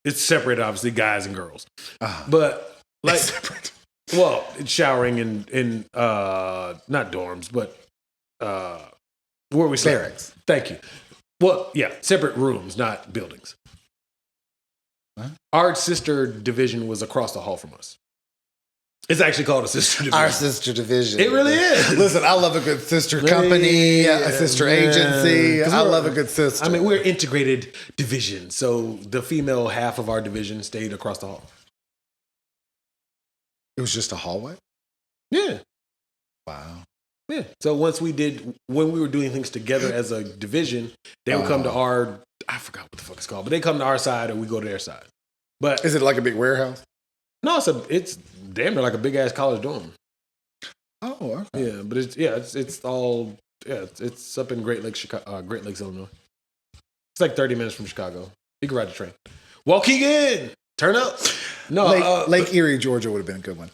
it's separated, obviously, guys and girls, but like it's separate. Well, it's showering in not dorms, but where we slept. Barracks. Thank you. Well, yeah, separate rooms, not buildings. Huh? Our sister division was across the hall from us. It's actually called a sister division. Our sister division. It really is. Listen, I love a good sister company, a sister agency. I love a good sister. I mean, we're integrated division. So the female half of our division stayed across the hall. It was just a hallway? Yeah. Wow. Yeah. So when we were doing things together as a division, they would come to I forgot what the fuck it's called, but they come to our side and we go to their side. But is it like a big warehouse? No, it's damn near like a big ass college dorm. Oh, okay. Yeah, but it's all it's up in Great Lakes, Illinois. It's like 30 minutes from Chicago. You can ride the train. Waukegan, turn up. No, Lake Erie, Georgia would have been a good one.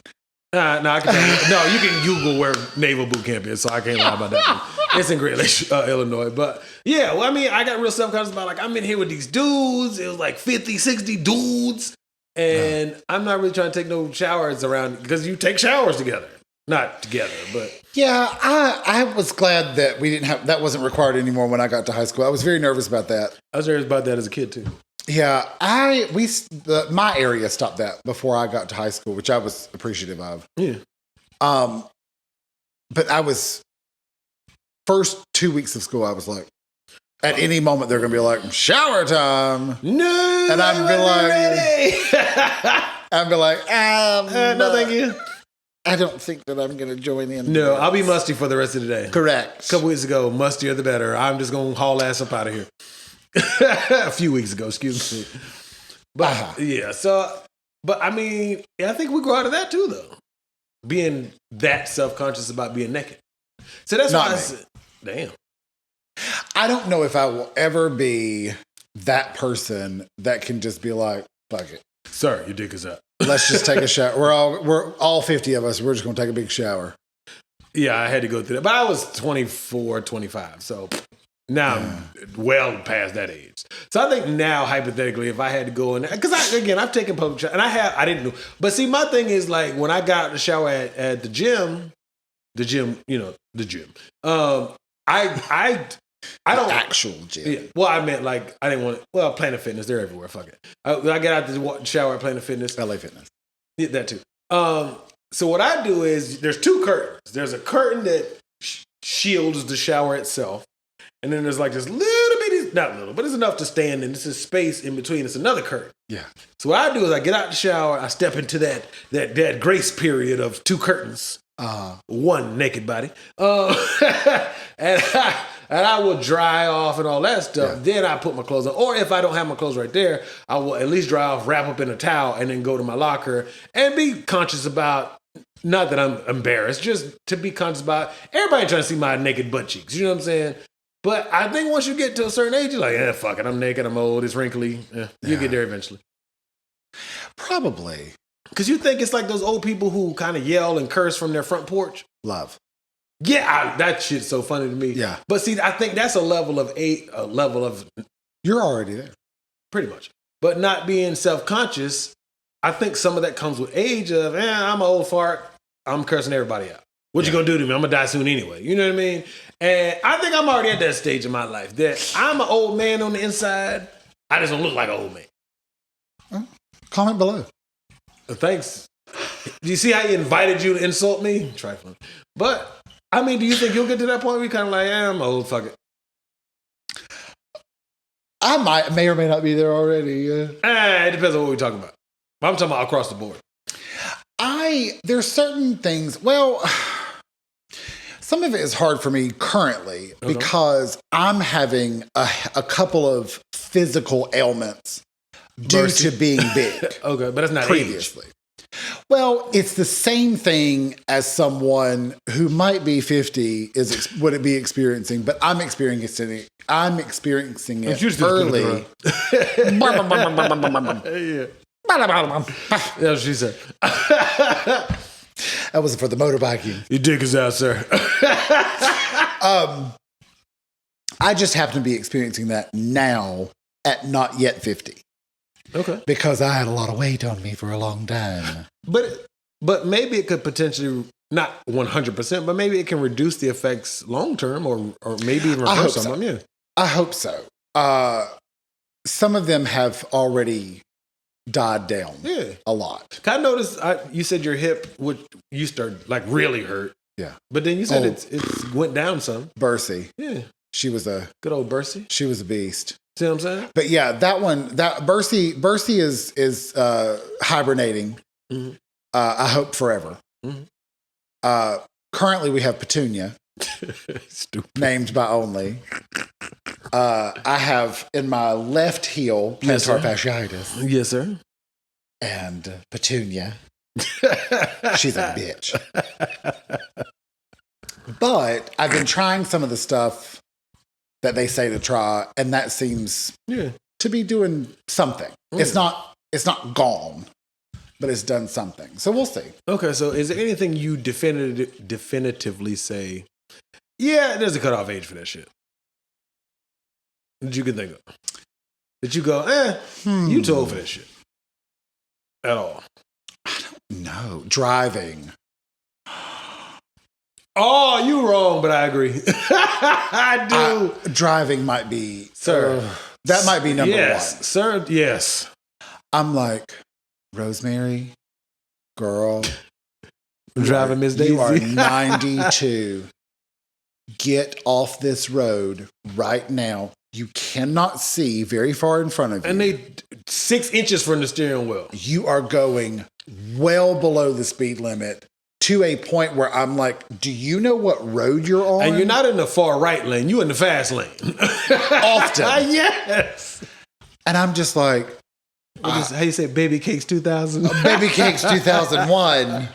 No, I can tell you. No, you can Google where Naval Boot Camp is, so I can't lie about that one. It's in Great Lakes, Illinois. But yeah, well, I mean, I got real self-conscious about I'm in here with these dudes. It was like 50, 60 dudes. And I'm not really trying to take no showers around because you take showers together. Not together, but. Yeah, I was glad that that wasn't required anymore when I got to high school. I was very nervous about that. I was nervous about that as a kid too. Yeah, my area stopped that before I got to high school, which I was appreciative of. Yeah. But I was, first 2 weeks of school, I was like, at any moment they're gonna be like, shower time. No, and I'd be like, no, thank you. I don't think that I'm gonna join in. No, I'll be musty for the rest of the day. Correct. A couple weeks ago, mustier the better. I'm just gonna haul ass up out of here. A few weeks ago, excuse me. But yeah, but I mean, I think we grow out of that too, though. Being that self-conscious about being naked. So that's why I said, damn. I don't know if I will ever be that person that can just be like, fuck it. Sir, your dick is up. Let's just take a shower. We're all 50 of us. We're just going to take a big shower. Yeah, I had to go through that. But I was 24, 25. So now I'm well past that age. So I think now, hypothetically, if I had to go in there, because I've taken public shower, and I didn't know. But see, my thing is like when I got out the shower at the gym, the gym. I don't actual gym. Yeah, well, I meant like I didn't want. Well, Planet Fitness, they're everywhere. Fuck it. I get out the shower at Planet Fitness. LA Fitness. Yeah, that too. So what I do is there's two curtains. There's a curtain that shields the shower itself, and then there's like this little bitty, not little, but it's enough to stand in. This is space in between. It's another curtain. Yeah. So what I do is I get out the shower. I step into that grace period of two curtains. One naked body. And I will dry off and all that stuff. Yeah. Then I put my clothes on. Or if I don't have my clothes right there, I will at least dry off, wrap up in a towel, and then go to my locker and be conscious about, not that I'm embarrassed, just to be conscious about everybody trying to see my naked butt cheeks. You know what I'm saying? But I think once you get to a certain age, you're like, fuck it. I'm naked. I'm old. It's wrinkly. You'll get there eventually. Probably. Because you think it's like those old people who kind of yell and curse from their front porch? Love. Yeah, that shit's so funny to me. Yeah. But see, I think that's a level of you're already there. Pretty much. But not being self-conscious, I think some of that comes with age of, I'm an old fart. I'm cursing everybody out. What you gonna do to me? I'm gonna die soon anyway. You know what I mean? And I think I'm already at that stage in my life that I'm an old man on the inside. I just don't look like an old man. Comment below. Thanks. Do you see how he invited you to insult me? Trifling. But I mean, do you think you'll get to that point where you're kind of like, I'm old, fuck it? I may or may not be there already. It depends on what we're talking about. I'm talking about across the board. There's certain things, well, some of it is hard for me currently because I'm having a couple of physical ailments due to being big. Okay, but it's not previously. Age. Well, it's the same thing as someone who might be 50 would it be experiencing, but I'm experiencing it early. Yeah, she said. That was for the motorbiking. Your dick is out, sir. I just happen to be experiencing that now at not yet 50. Okay. Because I had a lot of weight on me for a long time. But maybe it could potentially, not 100%, but maybe it can reduce the effects long term or maybe even reverse some of them. Yeah. I hope so. Some of them have already died down a lot. I noticed you said your hip used to like really hurt. Yeah. But then you said it's went down some. Bercy. Yeah. She was good old Bercy. She was a beast. See what I'm saying? But yeah, Bercy is hibernating. Mm-hmm. I hope forever. Mm-hmm. Currently, we have Petunia, named by only. I have in my left heel plantar fasciitis. Yes, sir. And Petunia, she's a bitch. But I've been trying some of the stuff that they say to try, and that seems to be doing something. It's not gone, but it's done something. So we'll see. Okay, so is there anything you definitively say, yeah, there's a cutoff age for that shit, that you can think of? That you go, you too old for that shit. At all. I don't know. Driving. Oh, you wrong, but I agree. I do. Driving might be, sir. That might be number one. Sir, yes. I'm like, Rosemary, girl. Driving Miss Daisy. You are 92. Get off this road right now. You cannot see very far in front of you. And they 6 inches from the steering wheel. You are going well below the speed limit. To a point where I'm like, do you know what road you're on? And you're not in the far right lane. You're in the fast lane. Often. Yes. And I'm just like. How you say Baby Cakes 2000? Baby Cakes 2001.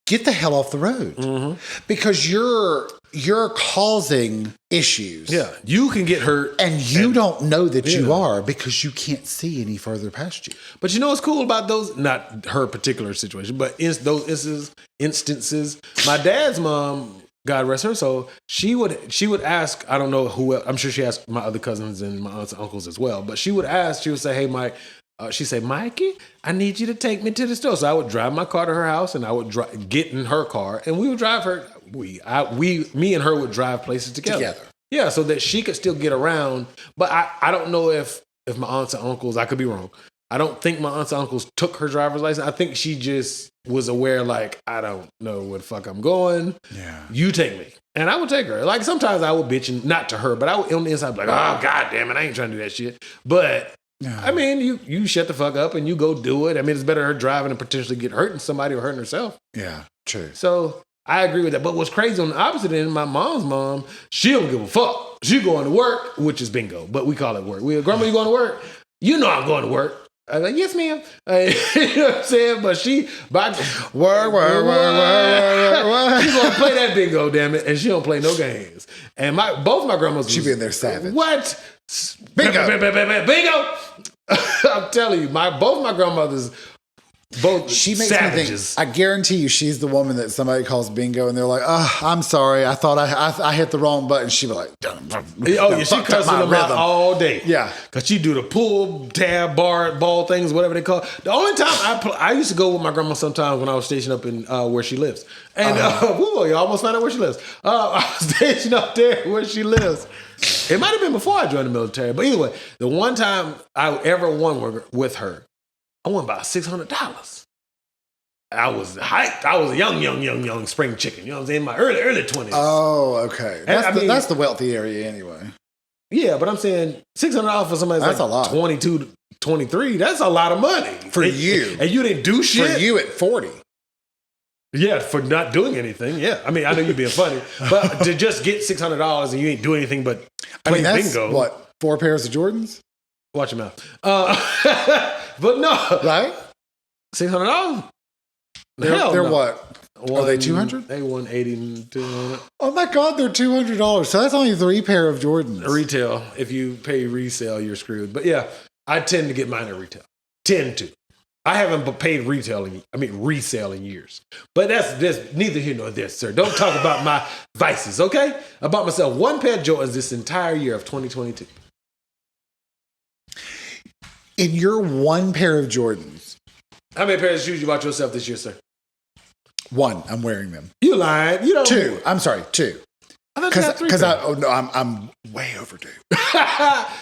Get the hell off the road. Mm-hmm. Because you're you're causing issues. Yeah, you can get hurt. And you don't know that you are because you can't see any further past you. But you know what's cool about those, not her particular situation, but those instances, my dad's mom, God rest her soul, she would ask, I don't know who else, I'm sure she asked my other cousins and my aunts and uncles as well, but she would say, hey, Mike, she'd say, Mikey, I need you to take me to the store. So I would drive my car to her house and I would get in her car and we would drive her, me and her would drive places together. Yeah, so that she could still get around. But I don't know if my aunts and uncles, I could be wrong. I don't think my aunts and uncles took her driver's license. I think she just was aware, like, I don't know where the fuck I'm going. Yeah. You take me. And I would take her. Like, sometimes I would bitch, and not to her, but I would, on the inside, be like, oh, God damn it, I ain't trying to do that shit. But, I mean, you shut the fuck up and you go do it. I mean, it's better her driving and potentially get hurting somebody or hurting herself. Yeah, true. So I agree with that. But what's crazy on the opposite end, my mom's mom, she don't give a fuck. She going to work, which is bingo, but we call it work. Grandma, you going to work? You know I'm going to work. I'm like, yes, ma'am. You know what I'm saying? But she, work. She's going to play that bingo, damn it. And she don't play no games. And both my grandmas. She been there savage. What? Bingo. Bingo. I'm telling you, both my grandmothers, both she makes savages. Me think, I guarantee you she's the woman that somebody calls bingo and they're like, oh, I'm sorry. I thought I hit the wrong button. She be like, she cussing them out all day. Yeah. Because she do the pull, tab, ball things, whatever they call it. The only time I used to go with my grandma sometimes when I was stationed up in where she lives. And you almost found out where she lives. I was stationed up there where she lives. It might have been before I joined the military. But anyway, the one time I ever won with her, I won about $600. I was hyped. I was a young spring chicken. You know what I'm saying? My early 20s. Oh, okay. That's the wealthy area anyway. Yeah, but I'm saying $600 for somebody that's like a lot. 22, 23, that's a lot of money. For you. And you didn't do shit? For you at 40. Yeah, for not doing anything. Yeah. I mean, I know you're being funny, but to just get $600 and you ain't doing anything but play bingo. What, 4 pairs of Jordans? Watch your mouth. But no. Right? $600? They're what? Are they 200? They 180 and 200. Oh my God, they're $200. So that's only 3 pair of Jordans. Retail. If you pay resale, you're screwed. But yeah, I tend to get mine at retail. Tend to. I haven't paid resale in years. But that's neither here nor there, sir. Don't talk about my vices, okay? I bought myself 1 pair of Jordans this entire year of 2022. In your 1 pair of Jordans. How many pairs of shoes you bought yourself this year, sir? 1. I'm wearing them. You lying. You don't. 2. I'm sorry, 2. I thought you got 3 pairs. I'm way overdue.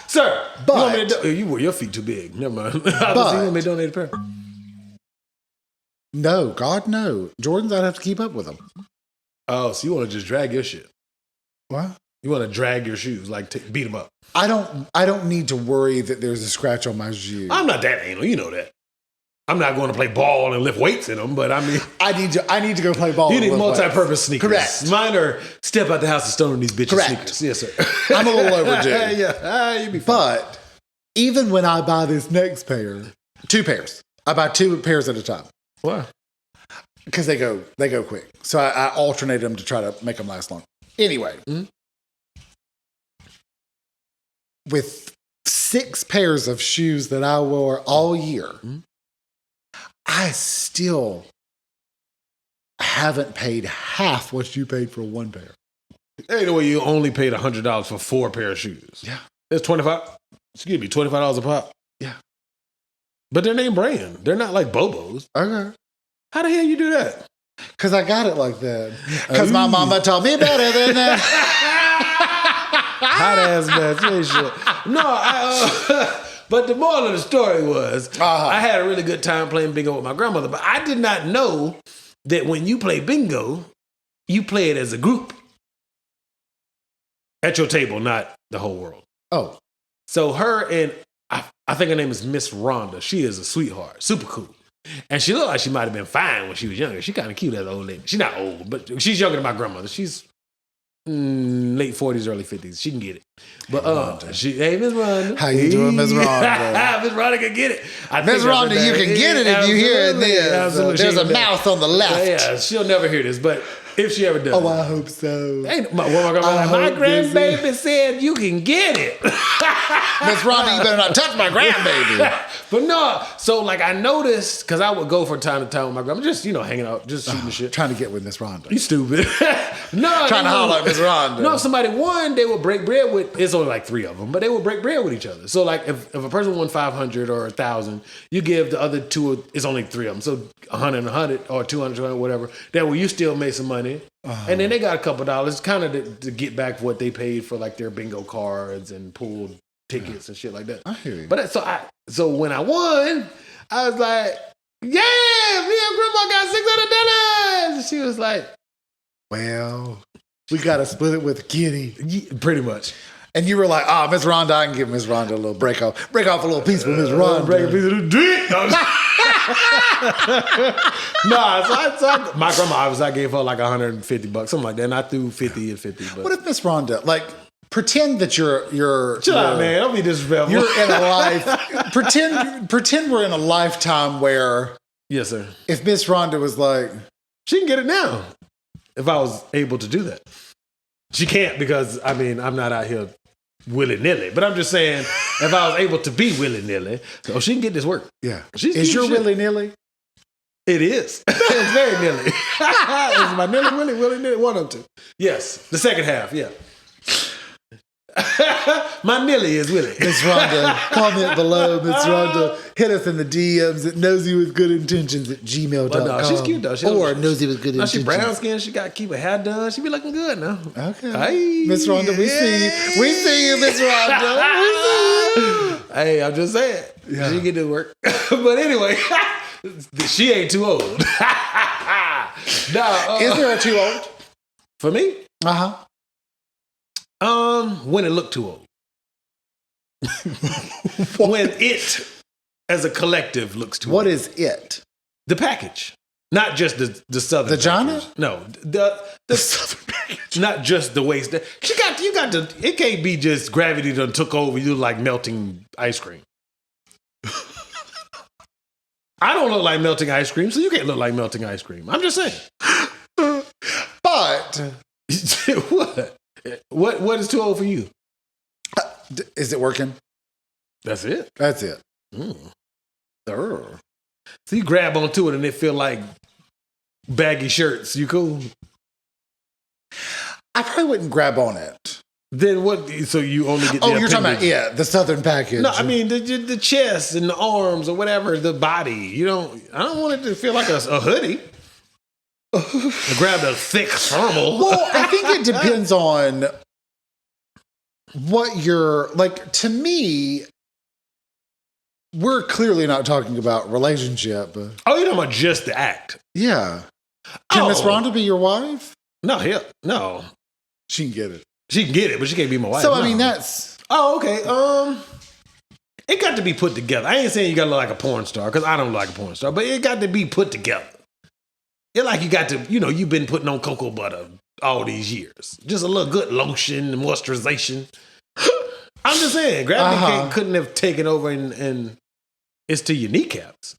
Sir, but you want me to your feet too big. Never mind. You want me to donate a pair? No, God, no. Jordans, I'd have to keep up with them. Oh, so you want to just drag your shit? What? You want to drag your shoes, like beat them up? I don't need to worry that there's a scratch on my shoe. I'm not that anal. You know that. I'm not going to play ball and lift weights in them, but I mean, I need to go play ball. You need multi-purpose sneakers. Correct. Mine are step out the house and stone on these bitches. Correct. Sneakers. Yes, sir. I'm a little overdue. Yeah, you be fine. But even when I buy this next pair, 2 pairs. I buy 2 pairs at a time. Why? Because they go quick. So I alternate them to try to make them last long. Anyway, with 6 pairs of shoes that I wore all year, I still haven't paid half what you paid for 1 pair. Ain't no way you only paid $100 for 4 pair of shoes. Yeah. It's $25 a pop. Yeah. But they're name brand. They're not like Bobos. Okay. How the hell you do that? Because I got it like that. Because my mama told me better than that. Hot ass mess. Shit. No, but the moral of the story was I had a really good time playing bingo with my grandmother, but I did not know that when you play bingo, you play it as a group. At your table, not the whole world. Oh. So her and, I think her name is Miss Rhonda. She is a sweetheart. Super cool. And she looked like she might have been fine when she was younger. She kind of cute as an old lady. She's not old, but she's younger than my grandmother. She's late 40s, early 50s. She can get it. But hey, Miss Rhonda. How you doing, Miss Rhonda? Miss Rhonda can get it. Miss Rhonda, you can get it if you hear this. Absolutely. There's a mouth on the left. Yeah, she'll never hear this, but if she ever does. Oh, I hope so. My grandbaby said you can get it. Miss Rhonda, you better not touch my grandbaby. But no, so like I noticed, because I would go from time to time with my grandma, just, hanging out, just shooting the shit. Trying to get with Miss Rhonda. You stupid. No. Trying to holler at Miss Rhonda. No, they would break bread with, it's only like 3 of them, but they would break bread with each other. So like if a person won 500 or 1,000, you give the other 2, it's only 3 of them. So 100 and 100 or 200, 200, whatever. That way you still made some money. And then they got a couple dollars kind of to get back what they paid for like their bingo cards and pool tickets and shit like that. I hear you. But so when I won, I was like, yeah, me and grandma got $600. And she was like, well, we got to split it with Kitty. yeah, pretty much. And you were like, Miss Rhonda, I can give Miss Rhonda a little break off a little piece for Miss Rhonda. Break a piece of the dick. So my grandma, I gave her like $150, something like that, and I threw 50 and 50. But what if Miss Rhonda, like, pretend that you're chill out, man. Don't be disrespectful. You're in a life. pretend we're in a lifetime where, yes, sir. If Miss Rhonda was like, she can get it now. If I was able to do that, she can't because I'm not out here willy nilly. But I'm just saying, if I was able to be willy nilly, so she can get this work. Yeah, is your willy nilly? It is. It's very nilly. It's my nilly willy nilly. One of them. Yes, the second half. Yeah. My nilly is Willie. Miss Rhonda, comment below. Miss Rhonda, hit us in the DMs at noseywithgoodintentions@gmail.com. Well, no, she's cute though. Or noseywithgoodintentions. She brown skin. She got to keep her hair done. She be looking good now. Okay. Hey, Miss Rhonda, we see you. We see you, Miss Rhonda. We see you. Hey, I'm just saying. Yeah. She get to work. But anyway, she ain't too old. No, is there a too old? For me? Uh-huh. When it looked too old. When it, as a collective, looks too old. What is it? The package. Not just the southern the Vagina? Package. No. The southern package. Not just the waist. It can't be just gravity done took over. You look like melting ice cream. I don't look like melting ice cream, so you can't look like melting ice cream. I'm just saying. But. What is too old for you? Is it working? That's it. That's it. So you grab onto it and it feel like baggy shirts. You cool? I probably wouldn't grab on it. Then what? So you only get. Oh, you're talking about the southern package. No, I mean the chest and the arms or whatever, the body. I don't want it to feel like a hoodie. I grabbed a thick thermal. Well, I think it depends on what you're like. To me, we're clearly not talking about relationship. Oh, you're talking about just the act? Yeah. Can Miss Rhonda be your wife? No, no. She can get it. She can get it, but she can't be my wife. So I mean, that's. Oh, okay. It got to be put together. I ain't saying you got to look like a porn star because I don't look like a porn star, but it got to be put together. It's like you got to, you've been putting on cocoa butter all these years. Just a little good lotion and moisturization. I'm just saying, gravity couldn't have taken over and it's to your kneecaps.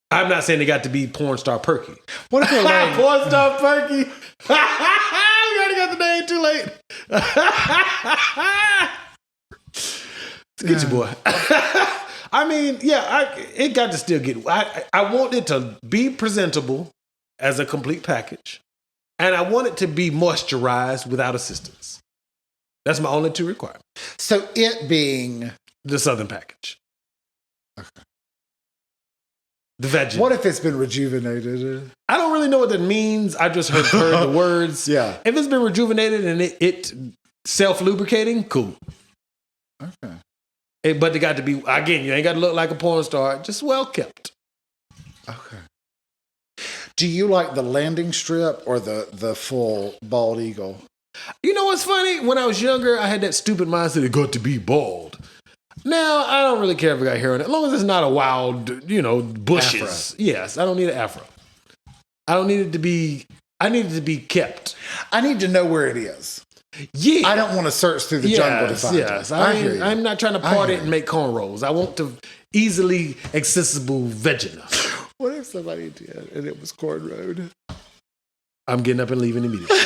I'm not saying they got to be porn star perky. What if they're like porn star perky? We already got the name too late. Get your boy. I mean, yeah, it got to still get. I want it to be presentable as a complete package, and I want it to be moisturized without assistance. That's my only 2 requirements. So it being the southern package. Okay. The veggie. What if it's been rejuvenated? I don't really know what that means. I just heard the words. Yeah. If it's been rejuvenated and it self-lubricating, cool. Okay. But they got to be, again, you ain't got to look like a porn star. Just well kept. Okay. Do you like the landing strip or the full bald eagle? You know what's funny? When I was younger, I had that stupid mindset it got to be bald. Now, I don't really care if I got hair on it. As long as it's not a wild, bushes. Afro. Yes, I don't need an afro. I don't need it to be, I need it to be kept. I need to know where it is. Yeah. I don't want to search through the jungle to find yes. it. I hear you. I'm not trying to party and make cornrows. I want the easily accessible vagina. What if somebody did and it was cornrowed? I'm getting up and leaving immediately.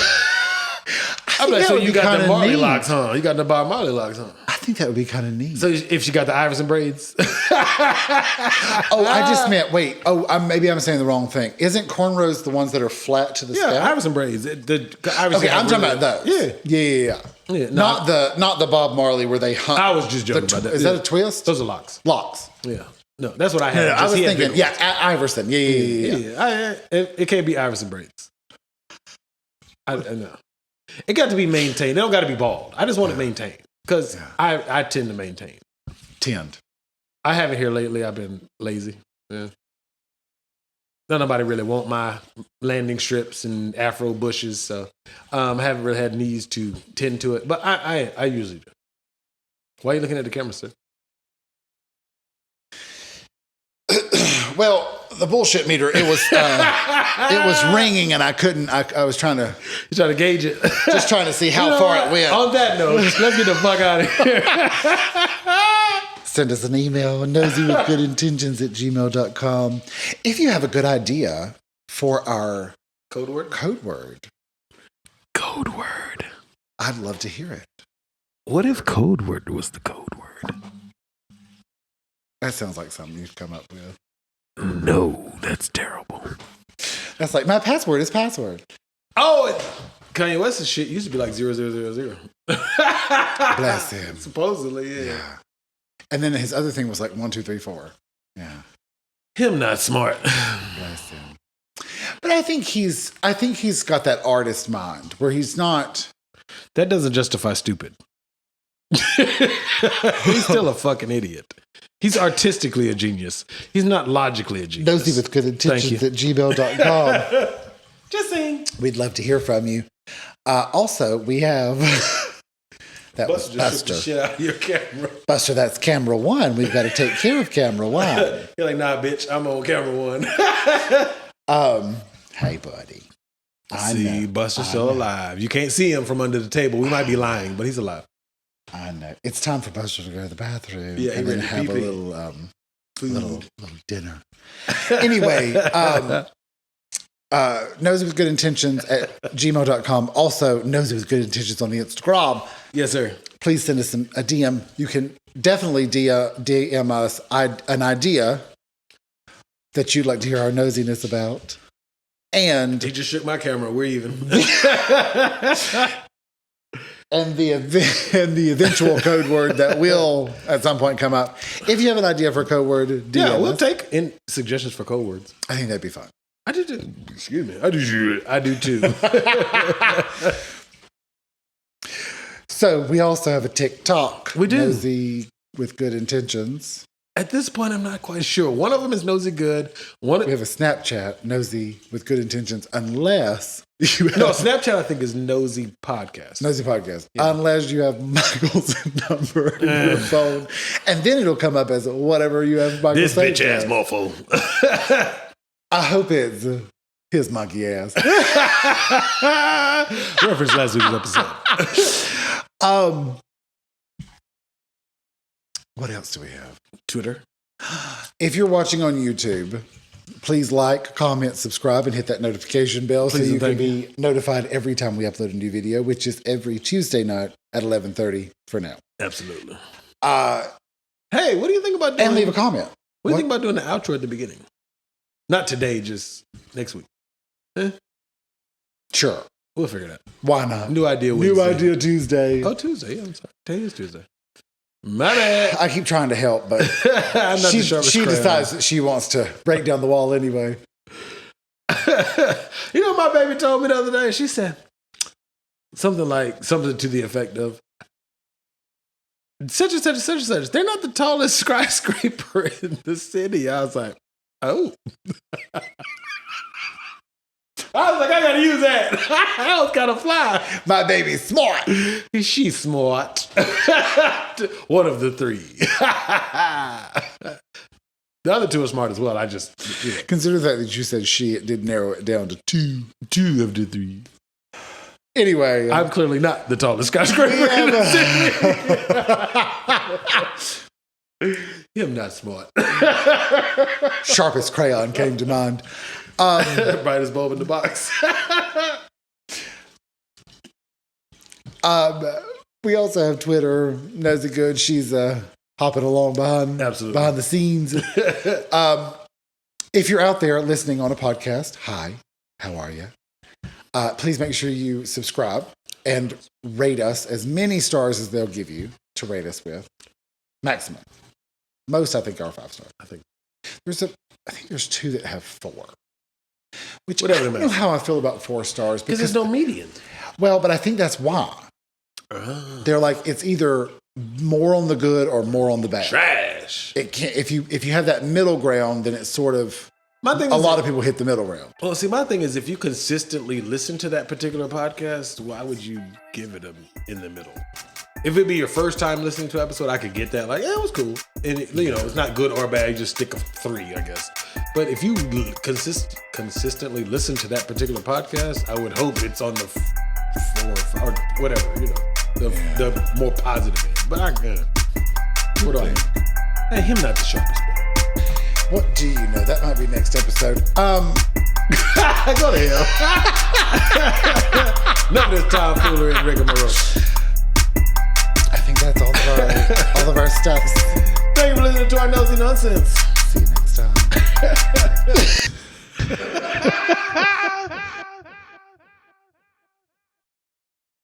I'm like, so you got the Marley locks, huh? You got the Bob Marley locks, huh? I think that would be kind of neat. So if she got the Iverson braids? I just meant, wait. Maybe I'm saying the wrong thing. Isn't cornrows the ones that are flat to the scalp? Yeah, Iverson braids. Okay, I'm talking about those. Yeah. No, Not the Bob Marley where they hunt. I was just joking about that. Is that a twist? Those are locks. Locks. Yeah. No, that's what I had. No, I was thinking, Iverson. Yeah. It can't be Iverson braids. I know. It got to be maintained. They don't got to be bald. I just want it maintained because I tend to maintain. I haven't here lately. I've been lazy. Yeah. Nobody really want my landing strips and afro bushes, so I haven't really had needs to tend to it. But I usually do. Why are you looking at the camera, sir? Well, the bullshit meter, it was ringing and I couldn't, I was trying to... You're trying to gauge it. Just trying to see how far it went. On that note, let's get the fuck out of here. Send us an email, noseywithgoodintentions@gmail.com. If you have a good idea for our Code word, I'd love to hear it. What if code word was the code word? That sounds like something you've come up with. No, that's terrible. That's like, my password is password. Oh, Kanye West's shit used to be like 0000. Bless him. Supposedly, yeah. And then his other thing was like 1, 2, 3, 4. Yeah. Him not smart. Bless him. But I think he's got that artist mind where he's not. That doesn't justify stupid. He's still a fucking idiot. He's artistically a genius. He's not logically a genius. Nosey with good intentions at gmail.com. Just saying. We'd love to hear from you. Also, we have that was Buster. Just shit out of your camera. Buster, that's camera one. We've got to take care of camera one. You're like, nah, bitch, I'm on camera one. Hey, buddy. Buster's still alive. You can't see him from under the table. We might be lying, but he's alive. I know. It's time for Buster to go to the bathroom and then have pee-pee. a little dinner. Anyway, Nosey with good intentions at gmail.com. Also, Nosey with good intentions on the Instagram. Yes, sir. Please send us a DM. You can definitely DM us an idea that you'd like to hear our nosiness about. And he just shook my camera. We're even. And the eventual code word that will at some point come up. If you have an idea for a code word, DM we'll us. take in suggestions for code words. I think that'd be fun. I do too. Excuse me. I do too. So we also have a TikTok. We do. Nosey with good intentions. At this point, I'm not quite sure. One of them is Nosey Good. We have a Snapchat, Nosey with good intentions, unless you have... No, Snapchat I think is Nosey Podcast. Nosey Podcast. Yeah. Unless you have Michael's number in your phone. And then it'll come up as whatever you have Michael's This bitch ass mofo. I hope it's his monkey ass. Reference last week's episode. What else do we have? Twitter. If you're watching on YouTube, please like, comment, subscribe, and hit that notification bell so you can be notified every time we upload a new video, which is every Tuesday night at 11:30 for now. Absolutely. Hey, what do you think about doing... And leave a comment. What do you think about doing the outro at the beginning? Not today, just next week. Sure. We'll figure it out. Why not? New idea Wednesday. New idea Tuesday. Oh, Tuesday. Yeah, I'm sorry. Today is Tuesday. My bad. I keep trying to help, but I'm not she decides decides that she wants to break down the wall anyway. You know what my baby told me the other day? She said something to the effect of, such and such and such and such. They're not the tallest skyscraper in the city. I was like, oh. I was like, I gotta use that. That was kind of fly. My baby's smart. She's smart. One of the three. The other two are smart as well. I just consider that you said she, it did narrow it down to two of the three. Anyway. I'm clearly not the tallest skyscraper in the city. I'm not smart. Sharpest crayon came to mind. Brightest bulb in the box. We also have Twitter. Nosey Good. She's hopping along behind the scenes. If you're out there listening on a podcast, hi, how are you? Please make sure you subscribe and rate us as many stars as they'll give you to rate us with. Maximum. Most, I think, are 5 stars. I think there's 2 that have 4. Which I don't know how I feel about 4 stars because there's no median. Well, but I think that's why. They're like, it's either more on the good or more on the bad. Trash. It can't, if you have that middle ground, then it's sort of a lot of people hit the middle ground. Well, see, my thing is, if you consistently listen to that particular podcast, why would you give it in the middle? If it'd be your first time listening to an episode, I could get that. Like, yeah, it was cool. And, it's not good or bad. You just stick a 3, I guess. But if you consistently listen to that particular podcast, I would hope it's on the 4 or 5, or whatever, the more positive end. But what do I think? Hey, him not the sharpest one. What do you know? That might be next episode. Go to hell. None of this tomfoolery and rigmarole. I think that's all of our stuff. Thank you for listening to our nosy nonsense. See you next time.